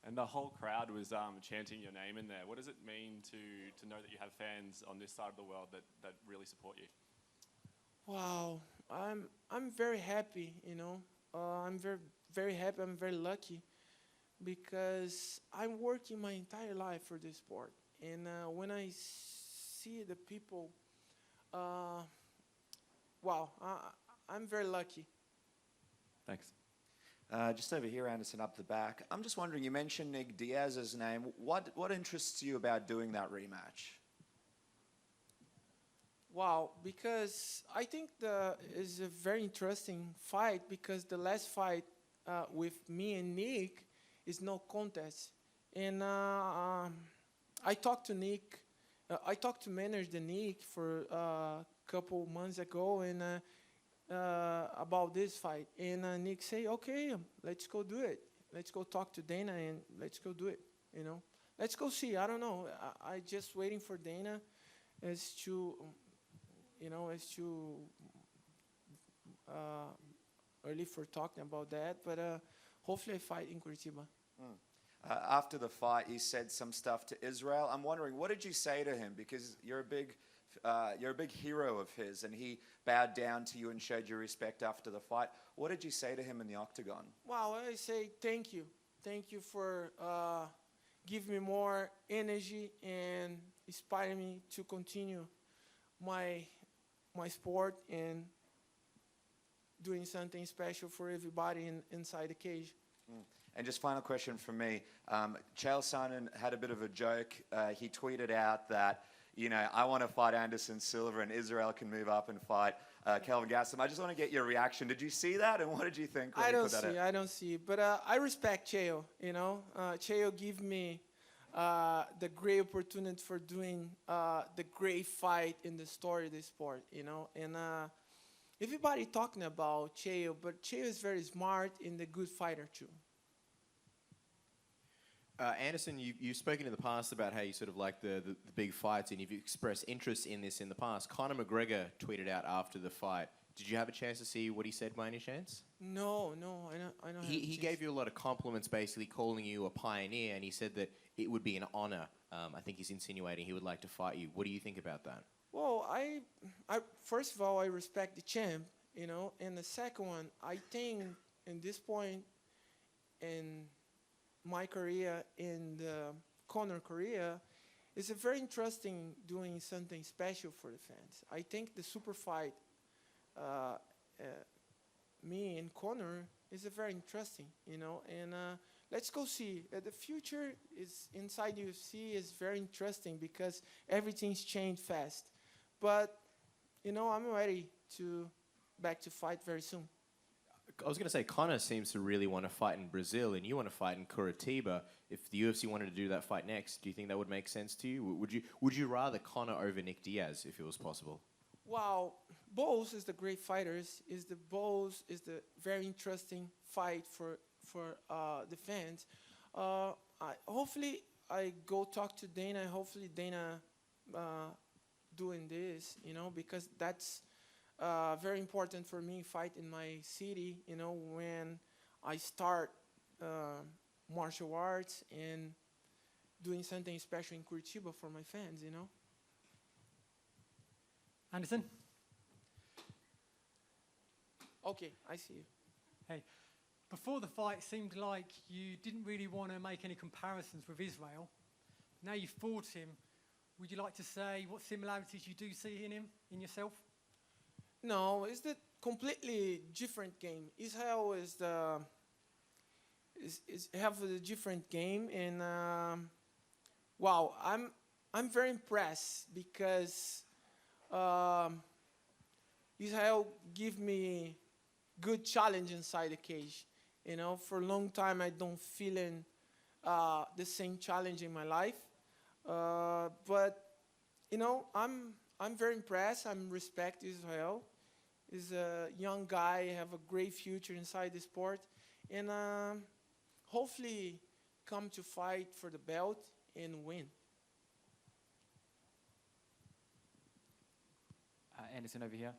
S17: And the whole crowd was chanting your name in there. What does it mean to know that you have fans on this side of the world that really support you?
S16: Wow, I'm very happy, you know. I'm very happy. I'm very lucky because I'm working my entire life for this sport, and when I see the people, wow, I'm very lucky.
S17: Thanks.
S4: Just over here, Anderson, up the back. I'm just wondering, you mentioned Nick Diaz's name. What interests you about doing that rematch?
S16: Wow, because I think is a very interesting fight because the last fight with me and Nick is no contest. And I talked to Nick, I talked to manager Nick for a couple months ago and about this fight. And Nick say, okay, let's go do it. Let's go talk to Dana and let's go do it, you know. Let's go see, I don't know. I just waiting for Dana as to... You know, it's too early for talking about that, but hopefully I fight in Curitiba.
S4: After the fight, he said some stuff to Israel. I'm wondering, what did you say to him? Because you're a big hero of his, and he bowed down to you and showed you respect after the fight. What did you say to him in the octagon?
S16: Wow, I say thank you for give me more energy and inspire me to continue my sport and doing something special for everybody inside the cage.
S4: And just final question from me. Chael Sonnen had a bit of a joke. He tweeted out that, I want to fight Anderson Silva and Israel can move up and fight Kelvin Gastelum. I just want to get your reaction. Did you see that, and what did you think when
S16: I
S4: he
S16: don't
S4: put that
S16: see,
S4: out?
S16: I don't see. But I respect Chael, Chael give me the great opportunity for doing the great fight in the story of the sport, And everybody talking about Chael, but Chael is very smart and a good fighter too.
S5: Anderson, you've spoken in the past about how you sort of like the big fights, and you've expressed interest in this in the past. Conor McGregor tweeted out after the fight. Did you have a chance to see what he said by any chance?
S16: No, I don't.
S5: He gave you a lot of compliments, basically calling you a pioneer, and he said that it would be an honor. I think he's insinuating he would like to fight you. What do you think about that?
S16: Well, I first of all, I respect the champ, and the second one, I think in this point in my career and Conor career, it's a very interesting doing something special for the fans. I think the super fight, me and Conor, is a very interesting, and let's go see. The future is inside UFC is very interesting because everything's changed fast. But, I'm ready back to fight very soon.
S5: I was going to say, Conor seems to really want to fight in Brazil, and you want to fight in Curitiba. If the UFC wanted to do that fight next, do you think that would make sense to you? Would you rather Conor over Nick Diaz, if it was possible?
S16: Wow, both is the great fighters. Both is the very interesting fight for the fans. Hopefully, I go talk to Dana. Hopefully, Dana doing this, because that's very important for me, fight in my city, when I start martial arts and doing something special in Curitiba for my fans,
S9: Anderson?
S16: Okay, I see you.
S9: Hey, before the fight, it seemed like you didn't really want to make any comparisons with Israel. Now you've fought him. Would you like to say what similarities you do see in him, in yourself?
S16: No, it's the completely different game. Israel is have a different game, and wow, I'm very impressed because Israel give me good challenge inside the cage. For a long time I don't feeling the same challenge in my life, but I'm very impressed. I respect Israel. He's a young guy, have a great future inside the sport, and hopefully come to fight for the belt and win.
S8: Anderson over here.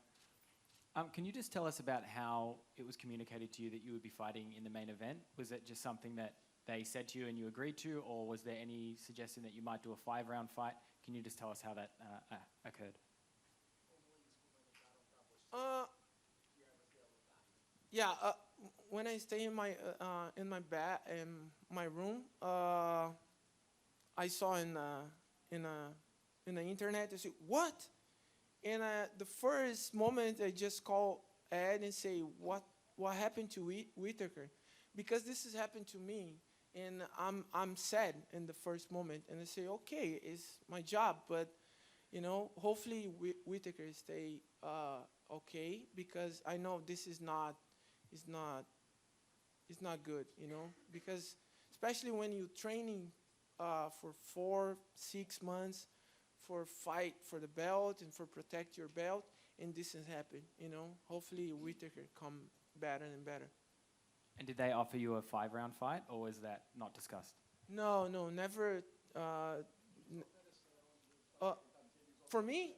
S8: Can you just tell us about how it was communicated to you that you would be fighting in the main event? Was it just something that they said to you and you agreed to, or was there any suggestion that you might do a 5-round fight? Can you just tell us how that occurred?
S16: Yeah. When I stay in my room, I saw in the internet. I said, "What?" And the first moment, I just call Ed and say, "What happened to Whitaker?" Because this has happened to me, and I'm sad in the first moment. And I say, "Okay, it's my job, but hopefully Whitaker stay okay, because I know this is not good, because especially when you're training for 4-6 months for fight for the belt and for protect your belt, and this has happened, hopefully Whitaker come better and better."
S8: And did they offer you a 5-round fight, or was that not discussed?
S16: No, never. For me?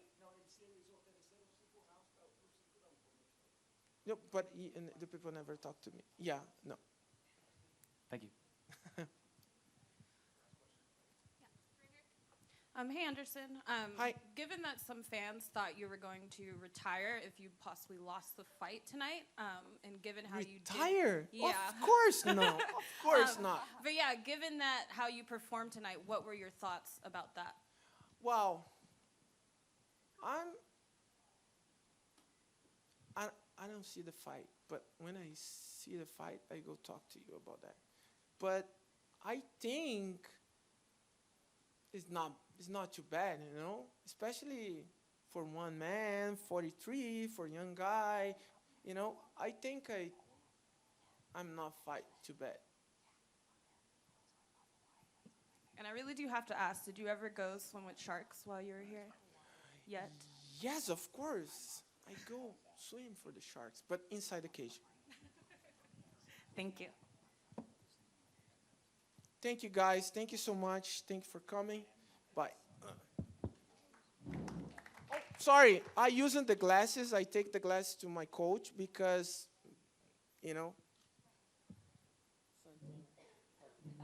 S16: No, but the people never talk to me. Yeah, no.
S8: Thank you.
S7: Hey, Anderson.
S16: Hi.
S7: Given that some fans thought you were going to retire if you possibly lost the fight tonight, and given how you
S16: Retire?
S7: did, yeah,
S16: Of course not. Of course not.
S7: But yeah, given that how you performed tonight, what were your thoughts about that?
S16: Wow. I don't see the fight, but when I see the fight, I go talk to you about that. But I think it's not too bad, you know, especially for one man, 43, for a young guy, you know. I think I'm not fight too bad.
S7: And I really do have to ask, did you ever go swim with sharks while you were here? Yet?
S16: Yes, of course. I go swim for the sharks, but inside the cage.
S7: Thank you.
S16: Thank you, guys. Thank you so much. Thank you for coming. Bye. Oh, sorry. I using the glasses. I take the glasses to my coach because, you know.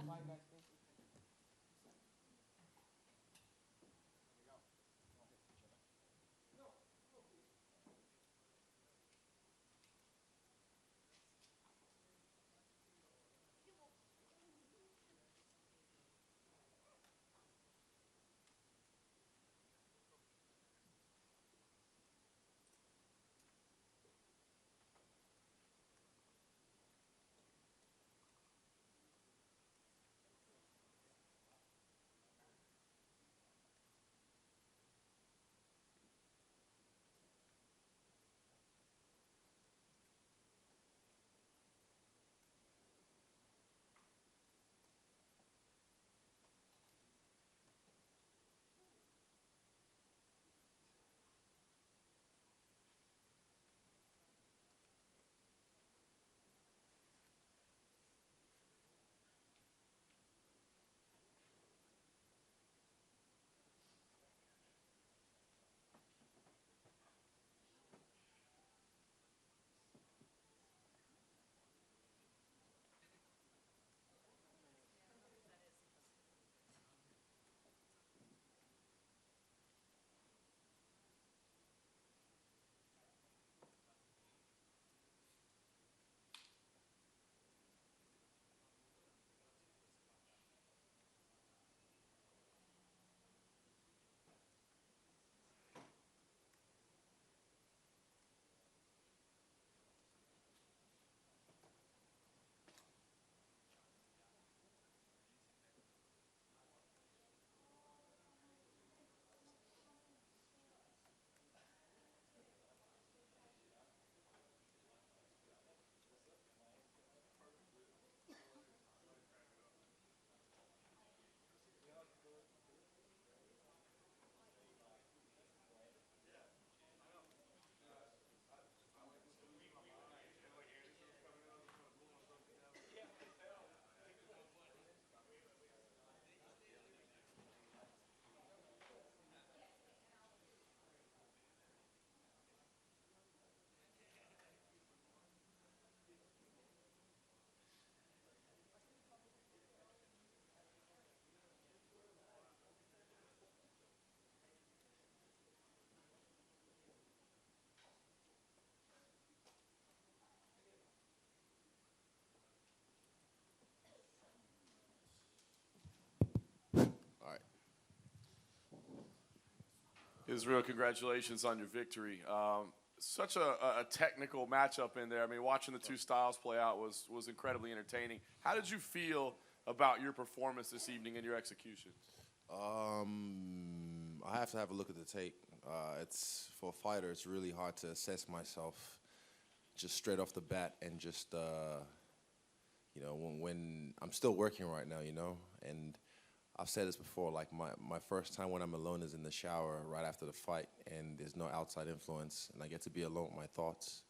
S16: Bye, guys. Thank you.
S1: Israel, congratulations on your victory. Such a technical matchup in there. I mean, watching the two styles play out was incredibly entertaining. How did you feel about your performance this evening and your execution?
S18: I have to have a look at the tape. It's for a fighter. It's really hard to assess myself just straight off the bat, and just you know, when I'm still working right now, you know, and I've said this before, like my first time when I'm alone is in the shower right after the fight, and there's no outside influence, and I get to be alone with my thoughts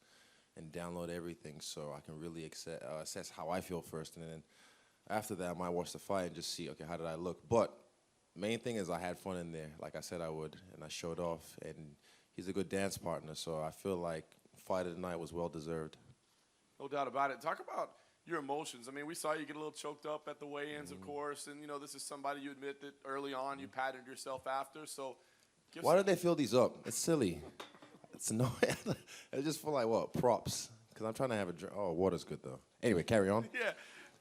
S18: and download everything so I can really assess how I feel first, and then after that I might watch the fight and just see, okay, how did I look? But main thing is I had fun in there, like I said I would, and I showed off, and he's a good dance partner, so I feel like fight of the night was well deserved.
S1: No doubt about it. Talk about your emotions. I mean, we saw you get a little choked up at the weigh-ins, of course, and, you know, this is somebody you admit that early on you patterned yourself after, so.
S18: Why do they fill these up? It's silly. It's no. I just feel like, what, props? Because I'm trying to have a drink. Oh, water's good, though. Anyway, carry on.
S1: Yeah.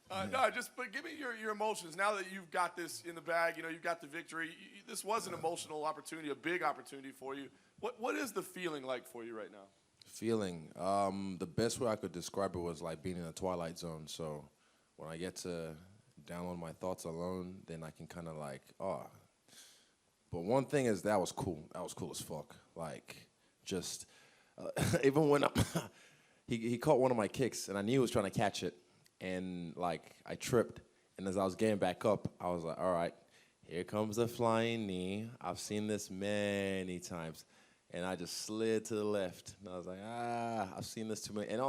S1: But give me your emotions. Now that you've got this in the bag, you know, you've got the victory. This was an emotional opportunity, a big opportunity for you. What is the feeling like for you right now?
S18: Feeling. The best way I could describe it was like being in a twilight zone. So when I get to download my thoughts alone, then I can kind of like, oh. But one thing is that was cool. That was cool as fuck. Like, just, even when he caught one of my kicks, and I knew he was trying to catch it. And, like, I tripped. And as I was getting back up, I was like, all right, here comes the flying knee. I've seen this many times. And I just slid to the left. And I was like, I've seen this too many. And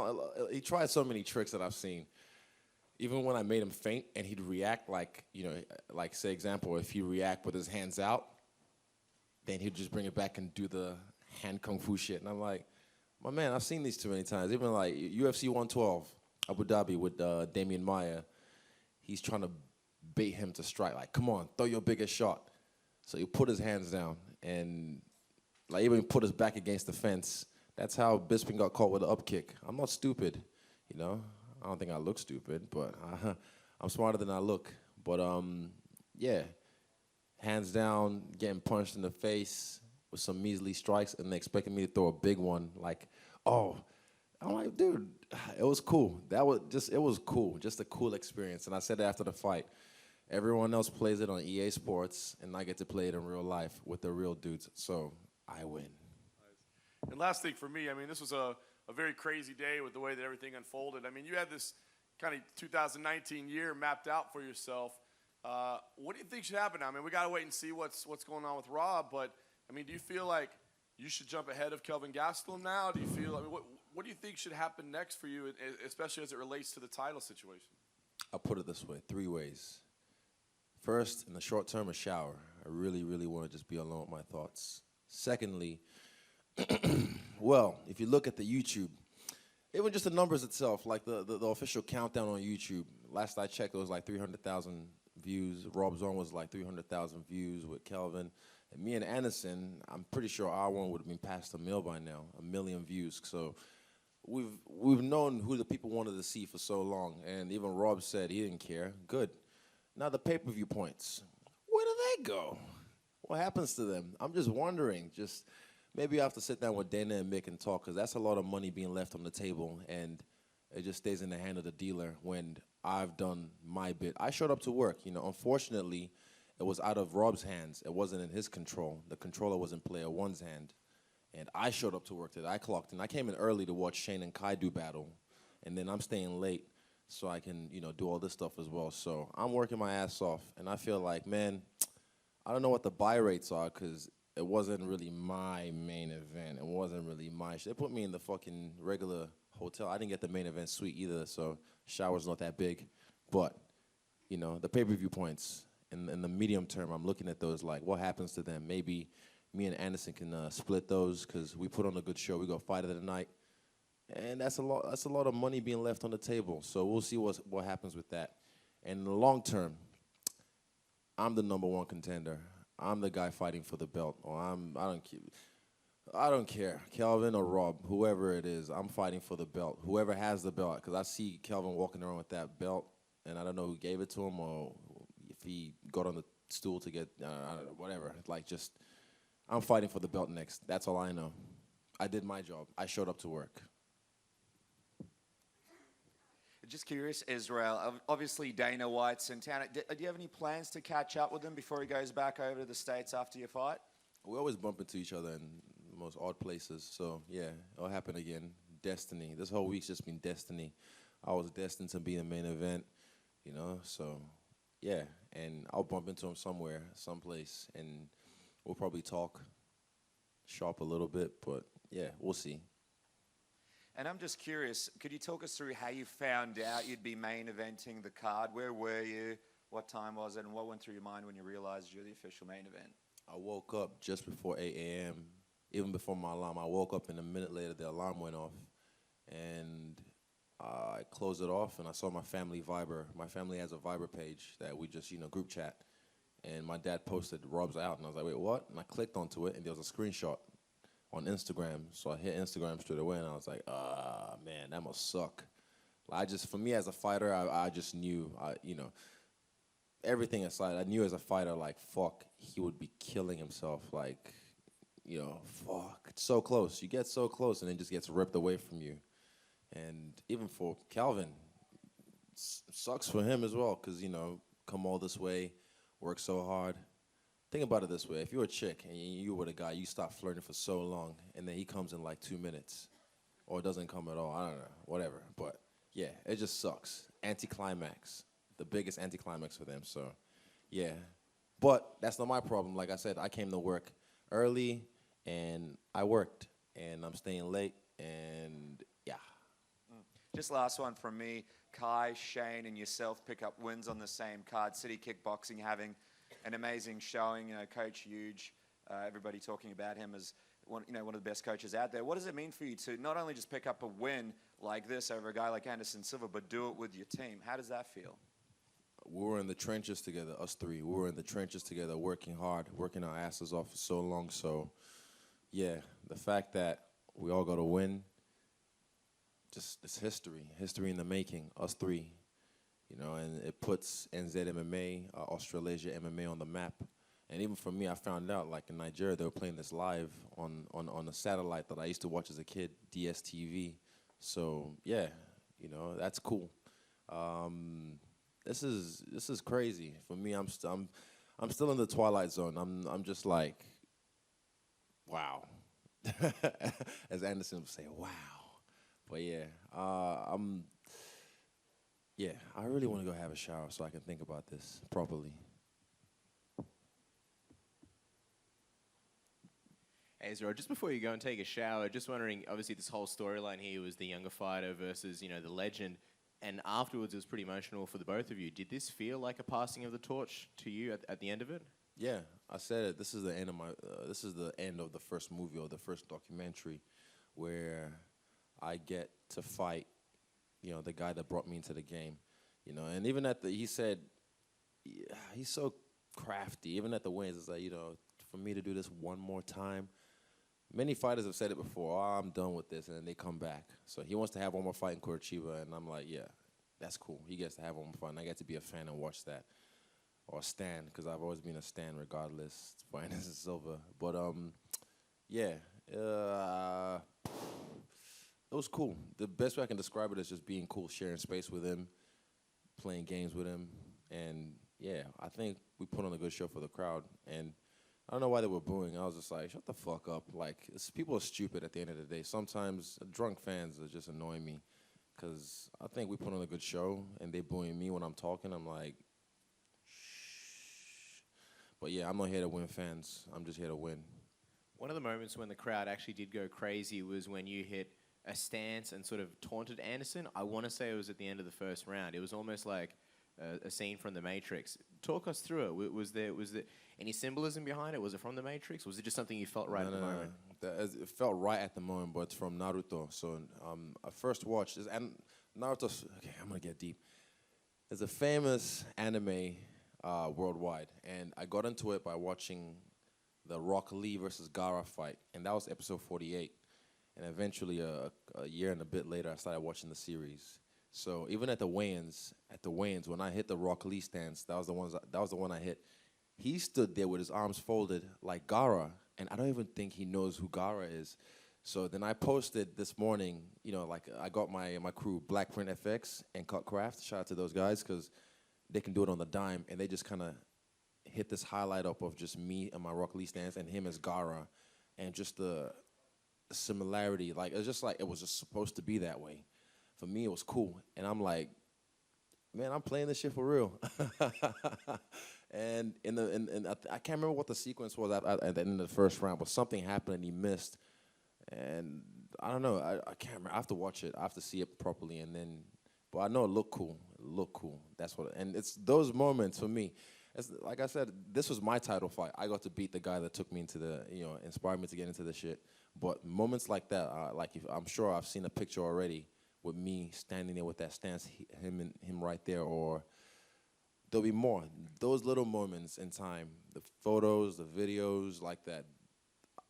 S18: he tried so many tricks that I've seen. Even when I made him faint and he'd react like, you know, like, say, example, if he react with his hands out, then he'd just bring it back and do the hand kung fu shit. And I'm like, my man, I've seen these too many times. Even like UFC 112, Abu Dhabi with Damian Maia. He's trying to bait him to strike. Like, come on, throw your biggest shot. So he put his hands down and like even put his back against the fence. That's how Bisping got caught with an up kick. I'm not stupid, you know. I don't think I look stupid, but I'm smarter than I look. But yeah. Hands down, getting punched in the face with some measly strikes, and they expected me to throw a big one. Like, oh, I'm like, dude, it was cool. It was cool, just a cool experience. And I said after the fight, everyone else plays it on EA Sports, and I get to play it in real life with the real dudes. So I win.
S1: And last thing for me, I mean, this was a very crazy day with the way that everything unfolded. I mean, you had this kind of 2019 year mapped out for yourself. What do you think should happen now? I mean, we got to wait and see what's going on with Rob, but, I mean, do you feel like you should jump ahead of Kelvin Gastelum now? Do you feel, I mean, what do you think should happen next for you, especially as it relates to the title situation?
S18: I'll put it this way, 3 ways. First, in the short term, a shower. I really, really want to just be alone with my thoughts. Secondly, well, if you look at the YouTube, even just the numbers itself, like the official countdown on YouTube, last I checked, it was like 300,000 views. Rob's on was like 300,000 views with Kelvin. And me and Anderson, I'm pretty sure our one would have been past 1 million by now, 1 million views. So we've known who the people wanted to see for so long. And even Rob said he didn't care. Good. Now the pay-per-view points. Where do they go? What happens to them? I'm just wondering. Just maybe I have to sit down with Dana and Mick and talk, because that's a lot of money being left on the table, and it just stays in the hand of the dealer when I've done my bit. I showed up to work. You know, unfortunately, it was out of Rob's hands. It wasn't in his control. The controller was in player one's hand. And I showed up to work today. I clocked in. I came in early to watch Shane and Kai do battle, and then I'm staying late so I can, you know, do all this stuff as well. So I'm working my ass off, and I feel like, man, I don't know what the buy rates are, because it wasn't really my main event. It wasn't really my shit. They put me in the fucking regular hotel. I didn't get the main event suite either, so shower's not that big. But, you know, the pay-per-view points, in the medium term, I'm looking at those like, what happens to them? Maybe me and Anderson can split those, because we put on a good show. We go fight of the night. And that's a lot of money being left on the table. So we'll see what happens with that. And in the long term, I'm the #1 contender. I'm the guy fighting for the belt. Or I don't care. Kelvin or Rob, whoever it is, I'm fighting for the belt. Whoever has the belt, because I see Kelvin walking around with that belt, and I don't know who gave it to him or if he got on the stool to get, I don't know, whatever. Like, just, I'm fighting for the belt next. That's all I know. I did my job. I showed up to work.
S4: Just curious, Israel, obviously Dana White's in town. Do you have any plans to catch up with him before he goes back over to the States after your fight?
S18: We always bump into each other in the most odd places. So, yeah, it'll happen again. Destiny. This whole week's just been destiny. I was destined to be the main event, you know, so, yeah. And I'll bump into him somewhere, someplace, and we'll probably talk shop a little bit. But, yeah, we'll see.
S4: And I'm just curious, could you talk us through how you found out you'd be main eventing the card? Where were you? What time was it? And what went through your mind when you realized you're the official main event?
S18: I woke up just before 8 a.m., even before my alarm. I woke up, and a minute later, the alarm went off. And I closed it off, and I saw my family Viber. My family has a Viber page that we just, group chat. And my dad posted, Rob's out. And I was like, wait, what? And I clicked onto it, and there was a screenshot on Instagram. So I hit Instagram straight away, and I was like, man, that must suck. For me as a fighter, I just knew, everything aside, I knew as a fighter, like, fuck, he would be killing himself. Like, fuck, it's so close. You get so close, and it just gets ripped away from you. And even for Calvin, sucks for him as well, because, come all this way, work so hard. Think about it this way. If you're a chick and you were the guy, you stop flirting for so long, and then he comes in like 2 minutes, or doesn't come at all, I don't know, whatever. But, yeah, it just sucks. Anticlimax. The biggest anticlimax for them, so, yeah. But that's not my problem. Like I said, I came to work early, and I worked, and I'm staying late, and, yeah.
S4: Just last one from me. Kai, Shane, and yourself pick up wins on the same card. City Kickboxing having an amazing showing. Coach Huge, everybody talking about him as one of the best coaches out there. What does it mean for you to not only just pick up a win like this over a guy like Anderson Silva, but do it with your team? How does that feel?
S18: We were in the trenches together, us three. We were in the trenches together, working hard, working our asses off for so long. So, yeah, the fact that we all got to win, just it's history in the making, us three. And it puts NZMMA, Australasia MMA on the map. And even for me, I found out, like in Nigeria, they were playing this live on a satellite that I used to watch as a kid, DSTV. So, yeah, that's cool. This is crazy for me. I'm still in the twilight zone. I'm just like, wow, as Anderson would say, wow. But yeah, I really want to go have a shower so I can think about this properly.
S5: Hey, Israel, just before you go and take a shower, just wondering, obviously this whole storyline here was the younger fighter versus, the legend. And afterwards, it was pretty emotional for the both of you. Did this feel like a passing of the torch to you at the end of it?
S18: Yeah, I said it. This is the end of this is the end of the first movie or the first documentary, where I get to fight, the guy that brought me into the game, And even he said, he's so crafty. Even at the wins, it's like, for me to do this one more time. Many fighters have said it before, I'm done with this, and then they come back. So he wants to have one more fight in Curitiba, and I'm like, yeah, that's cool. He gets to have one more fight, and I get to be a fan and watch that. Or a stan, because I've always been a stan regardless, for Anderson Silva. But, yeah, it was cool. The best way I can describe it is just being cool, sharing space with him, playing games with him, and, yeah, I think we put on a good show for the crowd, and I don't know why they were booing. I was just like, shut the fuck up. Like, people are stupid at the end of the day. Sometimes drunk fans are just annoying me because I think we put on a good show, and they booing me when I'm talking. I'm like, shh. But, yeah, I'm not here to win fans. I'm just here to win.
S5: One of the moments when the crowd actually did go crazy was when you hit a stance and sort of taunted Anderson. I want to say it was at the end of the first round. It was almost like a scene from The Matrix. Talk us through it. Was there any symbolism behind it? Was it from The Matrix? Was it just something you felt right at the moment?
S18: It felt right at the moment, but it's from Naruto. So I first watched this, and Naruto. Okay, I'm gonna get deep. There's a famous anime worldwide, and I got into it by watching the Rock Lee versus Gaara fight, and that was episode 48. And eventually, a year and a bit later, I started watching the series. So even at the weigh-ins, when I hit the Rock Lee stance, that was the one I hit. He stood there with his arms folded like Gaara, and I don't even think he knows who Gaara is. So then I posted this morning, I got my crew, Blackprint FX and Cut Craft. Shout out to those guys because they can do it on the dime, and they just kind of hit this highlight up of just me and my Rock Lee stance and him as Gaara, and just the similarity. Like it was just supposed to be that way. For me, it was cool, and I'm like, man, I'm playing this shit for real. And I can't remember what the sequence was at the end of the first round, but something happened and he missed, and I don't know. I can't remember. I have to watch it. I have to see it properly, but I know it looked cool. That's what. And it's those moments for me. It's, like I said, this was my title fight. I got to beat the guy that took me into inspired me to get into the shit. But moments like that, I'm sure I've seen a picture already with me standing there with that stance, him right there, or there'll be more. Those little moments in time, the photos, the videos like that,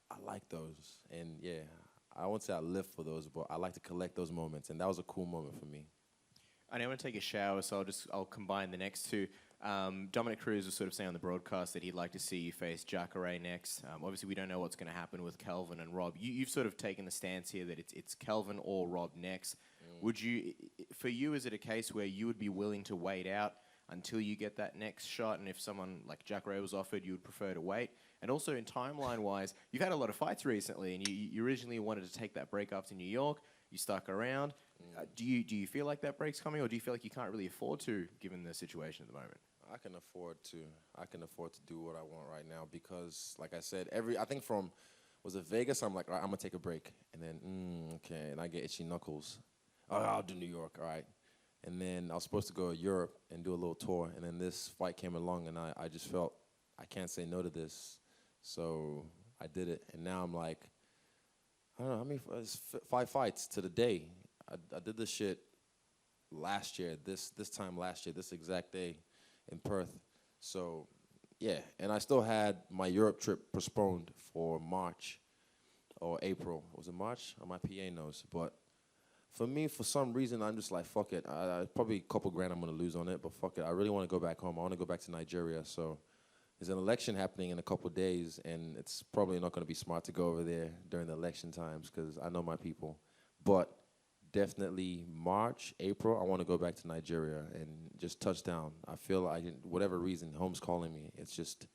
S18: I like those. And yeah, I won't say I live for those, but I like to collect those moments, and that was a cool moment for me.
S5: I know I want to take a shower, so I'll combine the next two. Dominic Cruz was sort of saying on the broadcast that he'd like to see you face Jacare next. Obviously, we don't know what's going to happen with Kelvin and Rob. You've sort of taken the stance here that it's Kelvin or Rob next. Would you, for you, is it a case where you would be willing to wait out until you get that next shot? And if someone like Jacare was offered, you would prefer to wait? And also, in timeline-wise, you've had a lot of fights recently, and you originally wanted to take that break after New York. You stuck around. Do you feel like that break's coming, or do you feel like you can't really afford to, given the situation at the moment?
S18: I can afford to. I can afford to do what I want right now because, like I said, I think from, was it Vegas? I'm like, all right, I'm going to take a break. And then, okay, and I get itchy knuckles. Oh, I'll do New York, all right. And then I was supposed to go to Europe and do a little tour. And then this fight came along, and I just felt I can't say no to this. So I did it. And now I'm like, I don't know, how many, 5 fights to the day. I did this shit last year, this time last year, this exact day in Perth. So, yeah. And I still had my Europe trip postponed for March or April. Was it March? My PA knows. But for me, for some reason, I'm just like, fuck it. Probably a couple grand I'm going to lose on it, but fuck it. I really want to go back home. I want to go back to Nigeria. So there's an election happening in a couple days, and it's probably not going to be smart to go over there during the election times because I know my people. But definitely March, April, I want to go back to Nigeria and just touch down. I feel like, whatever reason, home's calling me. It's just,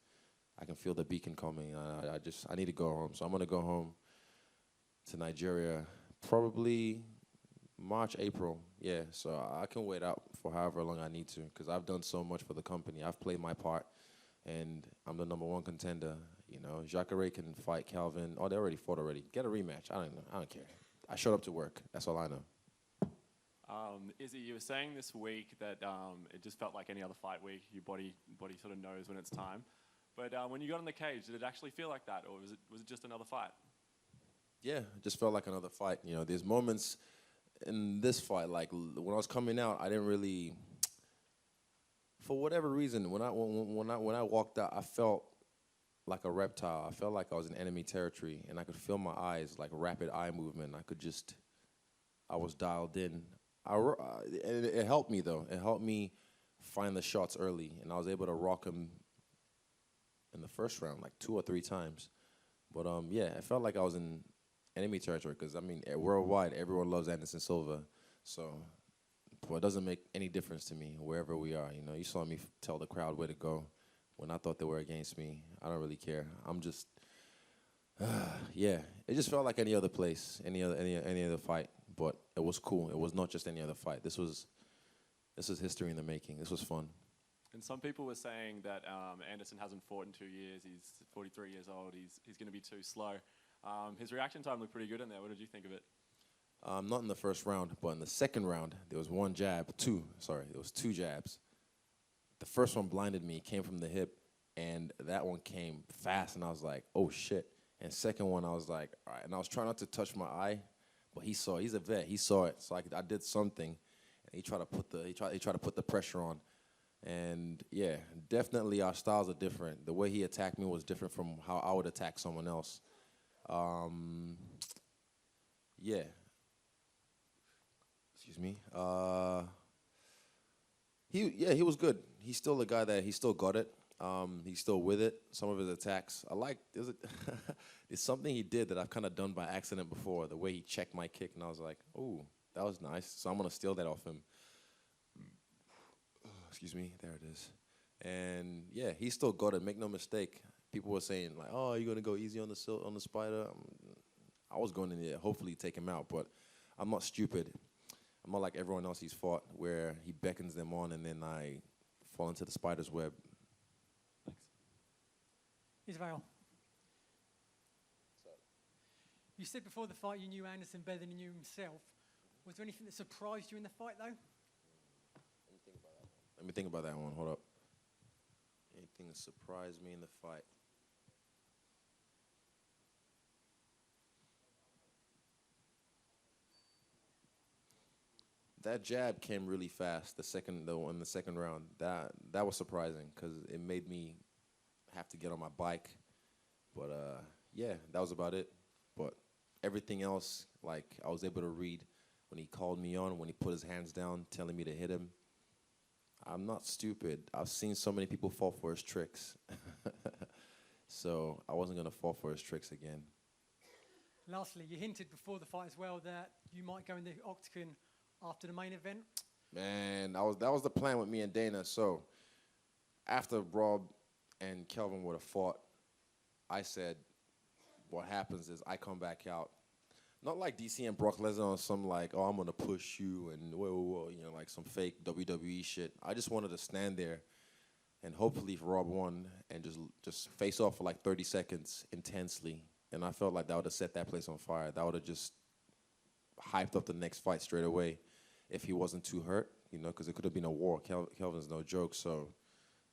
S18: I can feel the beacon coming. I need to go home. So I'm going to go home to Nigeria probably March, April. Yeah, so I can wait out for however long I need to because I've done so much for the company. I've played my part, and I'm the #1 contender. You know, Jacare can fight Calvin. Oh, they already fought already. Get a rematch. I don't know. I don't care. I showed up to work. That's all I know.
S17: Izzy, you were saying this week that it just felt like any other fight week. Your body sort of knows when it's time. But when you got in the cage, did it actually feel like that, or was it just another fight?
S18: Yeah, it just felt like another fight. You know, there's moments in this fight, like when I was coming out, I didn't really, for whatever reason, when I walked out, I felt like a reptile. I felt like I was in enemy territory, and I could feel my eyes, like rapid eye movement. I was dialed in. It helped me, though. It helped me find the shots early, and I was able to rock him in the first round, like 2 or 3 times. But, yeah, it felt like I was in enemy territory because, I mean, worldwide, everyone loves Anderson Silva. So, but it doesn't make any difference to me wherever we are. You know, you saw me tell the crowd where to go when I thought they were against me. I don't really care. I'm just, yeah. It just felt like any other place, any other fight. But it was cool. It was not just any other fight. This was history in the making. This was fun.
S17: And some people were saying that Anderson hasn't fought in 2 years. He's 43 years old. He's going to be too slow. His reaction time looked pretty good in there. What did you think of it?
S18: Not in the first round, but in the second round, there was 2 jabs. The first one blinded me, came from the hip, and that one came fast, and I was like, oh, shit. And second one, I was like, all right. And I was trying not to touch my eye, but he saw it. He's a vet. He saw it. So I did something, and he tried to put the pressure on. And, yeah, definitely our styles are different. The way he attacked me was different from how I would attack someone else. Yeah. Excuse me. He was good. He's still a guy that he still got it. He's still with it. Some of his attacks, there's something he did that I've kind of done by accident before. The way he checked my kick, and I was like, "Oh, that was nice." So I'm gonna steal that off him. Excuse me. There it is. And yeah, he still got it. Make no mistake. People were saying like, "Oh, you're gonna go easy on the spider." I was going in there, hopefully take him out, but I'm not stupid. I'm not like everyone else he's fought, where he beckons them on and then I fall into the spider's web. Thanks.
S9: Israel. You said before the fight you knew Anderson better than he knew himself. Was there anything that surprised you in the fight, though?
S18: Let me think about that one. Hold up. Anything that surprised me in the fight? that jab came really fast. In the second round, that was surprising because it made me have to get on my bike. But yeah, that was about it. But everything else, like I was able to read when he called me on, when he put his hands down, telling me to hit him. I'm not stupid. I've seen so many people fall for his tricks. So I wasn't going to fall for his tricks again.
S9: Lastly, you hinted before the fight as well that you might go in the octagon after the main event.
S18: Man, that was the plan with me and Dana. So after Rob and Kelvin would have fought, I said, what happens is I come back out. Not like DC and Brock Lesnar on some like, oh, I'm going to push you and whoa, you know, like some fake WWE shit. I just wanted to stand there and hopefully if Rob won and just face off for like 30 seconds intensely. And I felt like that would have set that place on fire. That would have just hyped up the next fight straight away if he wasn't too hurt, you know, because it could have been a war. Kelvin's no joke, so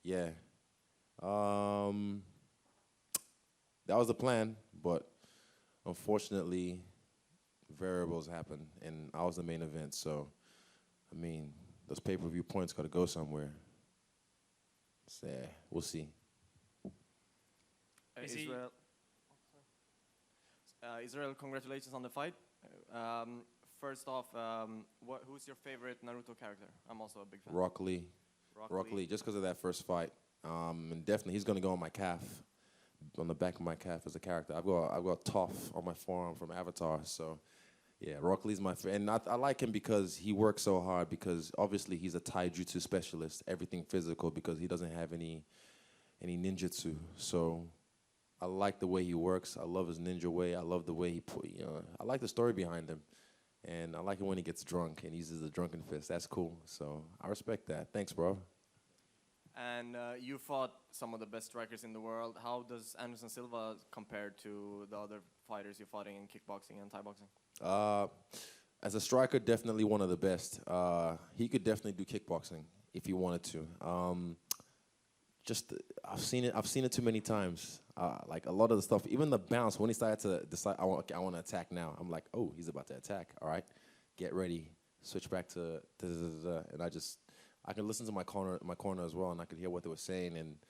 S18: yeah. That was the plan, but unfortunately, variables happened, and I was the main event, so, I mean, those pay-per-view points got to go somewhere. So, yeah, we'll see.
S19: Israel, congratulations on the fight. First off, who's your favorite Naruto character? I'm also a big fan.
S18: Rock Lee, just because of that first fight. And definitely, he's going to go on my calf, on the back of my calf as a character. I've got Toph on my forearm from Avatar, so yeah, Rock Lee's my favorite. And I like him because he works so hard because obviously he's a taijutsu specialist, everything physical because he doesn't have any ninjutsu. So I like the way he works. I love his ninja way. I love the way he I like the story behind him. And I like it when he gets drunk and uses the drunken fist. That's cool. So I respect that. Thanks, bro.
S19: And you fought some of the best strikers in the world. How does Anderson Silva compare to the other fighters you're fighting in kickboxing and Thai boxing?
S18: As a striker, definitely one of the best. He could definitely do kickboxing if he wanted to. I've seen it too many times. Like a lot of the stuff, even the bounce, when he started to decide, I want to attack now. I'm like, oh, he's about to attack. All right, get ready. Switch back to and I could listen to my corner as well, and I could hear what they were saying, and it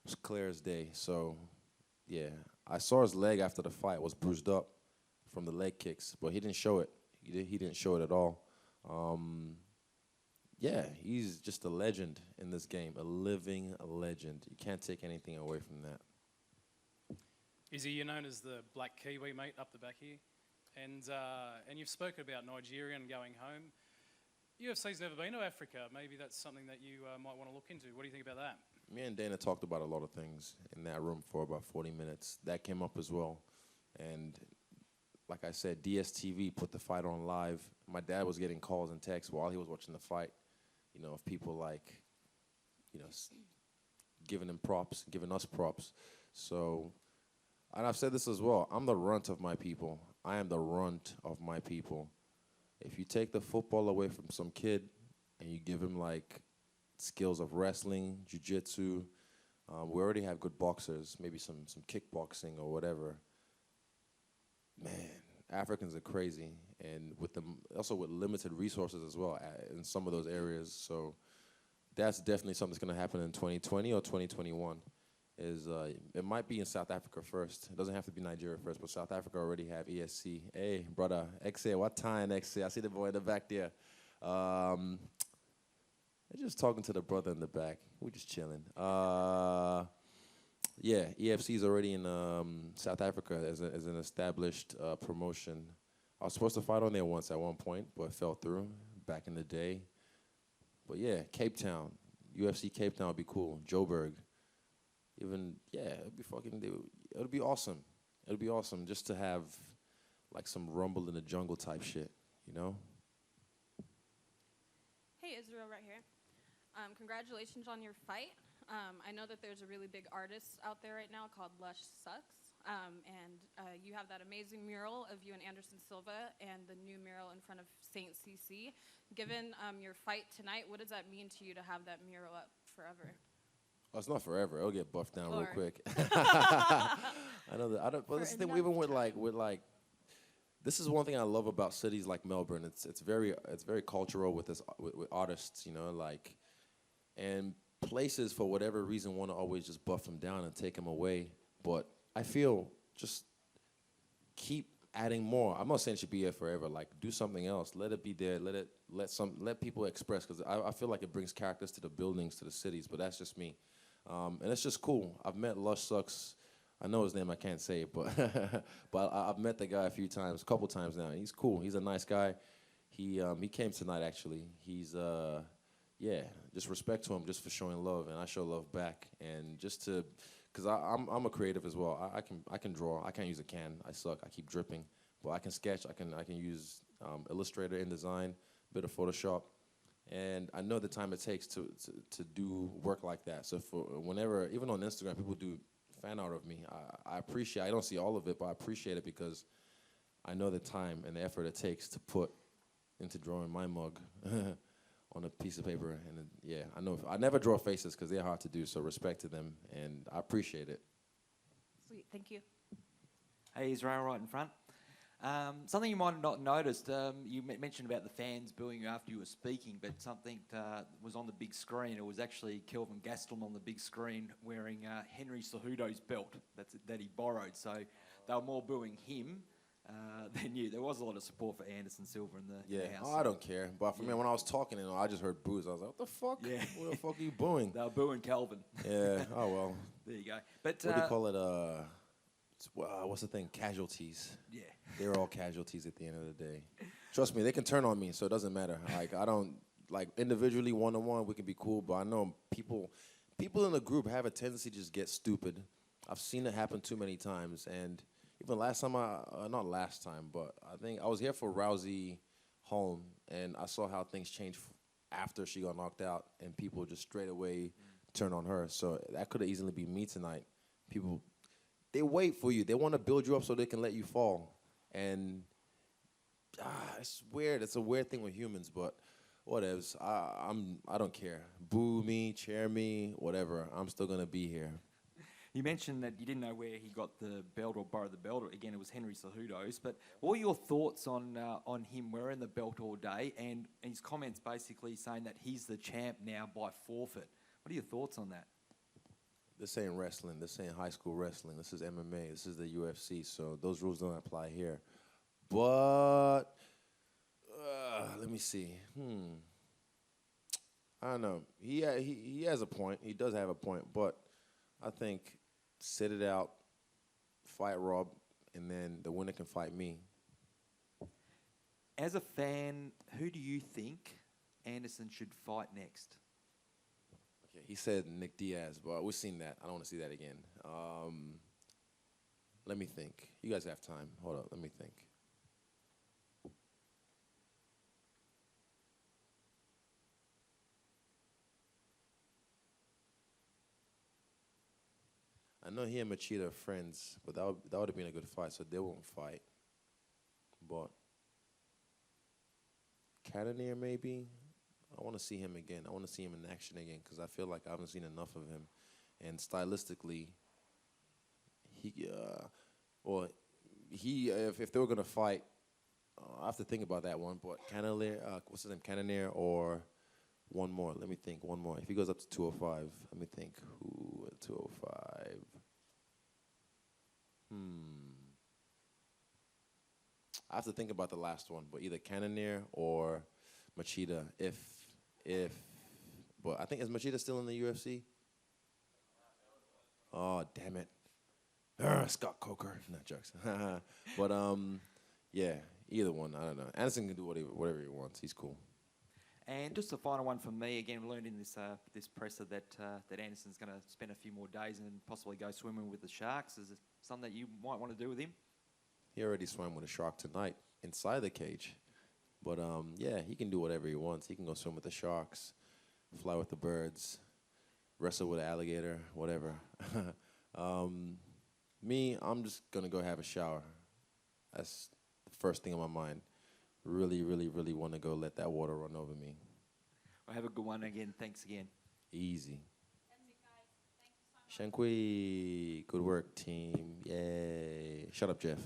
S18: was clear as day. So, yeah, I saw his leg after the fight was bruised up from the leg kicks, but he didn't show it. He didn't show it at all. Yeah, he's just a legend in this game, a living legend. You can't take anything away from that.
S10: You're known as the Black Kiwi, mate, up the back here. And you've spoken about Nigeria and going home. UFC's never been to Africa. Maybe that's something that you might want to look into. What do you think about that?
S18: Me and Dana talked about a lot of things in that room for about 40 minutes. That came up as well. And like I said, DSTV put the fight on live. My dad was getting calls and texts while he was watching the fight, you know, of people like, you know, giving him props, giving us props. So, and I've said this as well, I'm the runt of my people. I am the runt of my people. If you take the football away from some kid and you give him like skills of wrestling, jiu-jitsu, we already have good boxers, maybe some kickboxing or whatever. Man, Africans are crazy, and also with limited resources as well in some of those areas. So that's definitely something that's going to happen in 2020 or 2021. It might be in South Africa first. It doesn't have to be Nigeria first, but South Africa already have ESC. Hey, brother, XA, what time, XA? I see the boy in the back there. I'm just talking to the brother in the back. We're just chilling. Yeah, EFC is already in South Africa as an established promotion. I was supposed to fight on there once at one point, but fell through back in the day. But yeah, Cape Town, UFC Cape Town would be cool. Joburg. Even, yeah, it'll be awesome. It'll be awesome just to have like some rumble in the jungle type shit, you know?
S7: Hey, Israel, right here. Congratulations on your fight. I know that there's a really big artist out there right now called Lush Sucks, and you have that amazing mural of you and Anderson Silva and the new mural in front of St. CC. Given your fight tonight, what does that mean to you to have that mural up forever?
S18: Oh, it's not forever. It'll get buffed down real quick. I know that. But this thing, even with like this is one thing I love about cities like Melbourne. It's very cultural with with artists, you know, like, and places for whatever reason want to always just buff them down and take them away. But I feel just keep adding more. I'm not saying it should be here forever. Like, do something else. Let it be there. Let people express, because I feel like it brings characters to the buildings, to the cities. But that's just me, and it's just cool. I've met Lush Sucks. I know his name. I can't say it, but but I've met the guy a couple times now. He's cool. He's a nice guy. He came tonight actually. He's yeah, just respect to him just for showing love, and I show love back, and just to, because I'm a creative as well. I can draw. I can't use a can. I suck. I keep dripping, but I can sketch. I can use Illustrator, InDesign, bit of Photoshop, and I know the time it takes to do work like that. So for whenever, even on Instagram, people do fan art of me. I appreciate. I don't see all of it, but I appreciate it because I know the time and the effort it takes to put into drawing my mug on a piece of paper. And yeah, I know I never draw faces because they're hard to do. So respect to them, and I appreciate it.
S7: Sweet, thank you.
S13: Hey, Israel, right in front. Something you might have not noticed, you mentioned about the fans booing you after you were speaking, but something was on the big screen. It was actually Kelvin Gastelum on the big screen wearing Henry Cejudo's belt that he borrowed. So they were more booing him than you. There was a lot of support for Anderson Silva in the house.
S18: Oh, I don't care. But for me, when I was talking, I just heard boos. I was like, what the fuck?
S13: Yeah.
S18: What the fuck are you booing?
S13: They were booing Kelvin.
S18: Yeah. Oh, well.
S13: There you go. But
S18: what do you call it? What's the thing? Casualties.
S13: Yeah.
S18: They're all casualties at the end of the day. Trust me, they can turn on me, so it doesn't matter. Like, I don't, like, individually, one-on-one, we can be cool, but I know people in the group have a tendency to just get stupid. I've seen it happen too many times, and even last time, not last time, but I think I was here for Rousey Holm, and I saw how things changed after she got knocked out, and people just straight away turn on her. So that could have easily been me tonight. People, they wait for you. They want to build you up so they can let you fall. And it's weird. It's a weird thing with humans, but whatevs. I don't care. Boo me, cheer me, whatever. I'm still gonna be here.
S13: You mentioned that you didn't know where he got the belt or borrowed the belt. Again, it was Henry Cejudo's. But what are your thoughts on him wearing the belt all day, and his comments basically saying that he's the champ now by forfeit? What are your thoughts on that?
S18: This ain't wrestling. This ain't high school wrestling. This is MMA. This is the UFC. So those rules don't apply here. But let me see. I don't know. He has a point. He does have a point. But I think sit it out, fight Rob, and then the winner can fight me.
S13: As a fan, who do you think Anderson should fight next?
S18: Okay, he said Nick Diaz, but we've seen that. I don't want to see that again. Let me think. You guys have time. Hold up. Let me think. I know he and Machida are friends, but that would have been a good fight, so they won't fight. But Cannonier, maybe? I want to see him again. I want to see him in action again because I feel like I haven't seen enough of him. And stylistically, if they were going to fight, I have to think about that one. But Cannonier, what's his name? Cannonier or one more. Let me think. One more. If he goes up to 205, let me think. Who at 205? I have to think about the last one, but either Cannonier or Machida. But I think, is Machida still in the UFC? Oh, damn it. Scott Coker. Not jokes. But, yeah, either one. I don't know. Anderson can do whatever he wants. He's cool.
S13: And just a final one from me. Again, we learned in this presser that Anderson's going to spend a few more days and possibly go swimming with the Sharks. Is it something that you might want to do with him?
S18: He already swam with a shark tonight inside the cage. But, yeah, he can do whatever he wants. He can go swim with the sharks, fly with the birds, wrestle with an alligator, whatever. Me, I'm just going to go have a shower. That's the first thing on my mind. Really, really, really want to go let that water run over me.
S13: Well, have a good one again. Thanks again.
S18: Easy. Shankui, good work, team. Yay. Shut up, Jeff.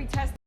S20: every test.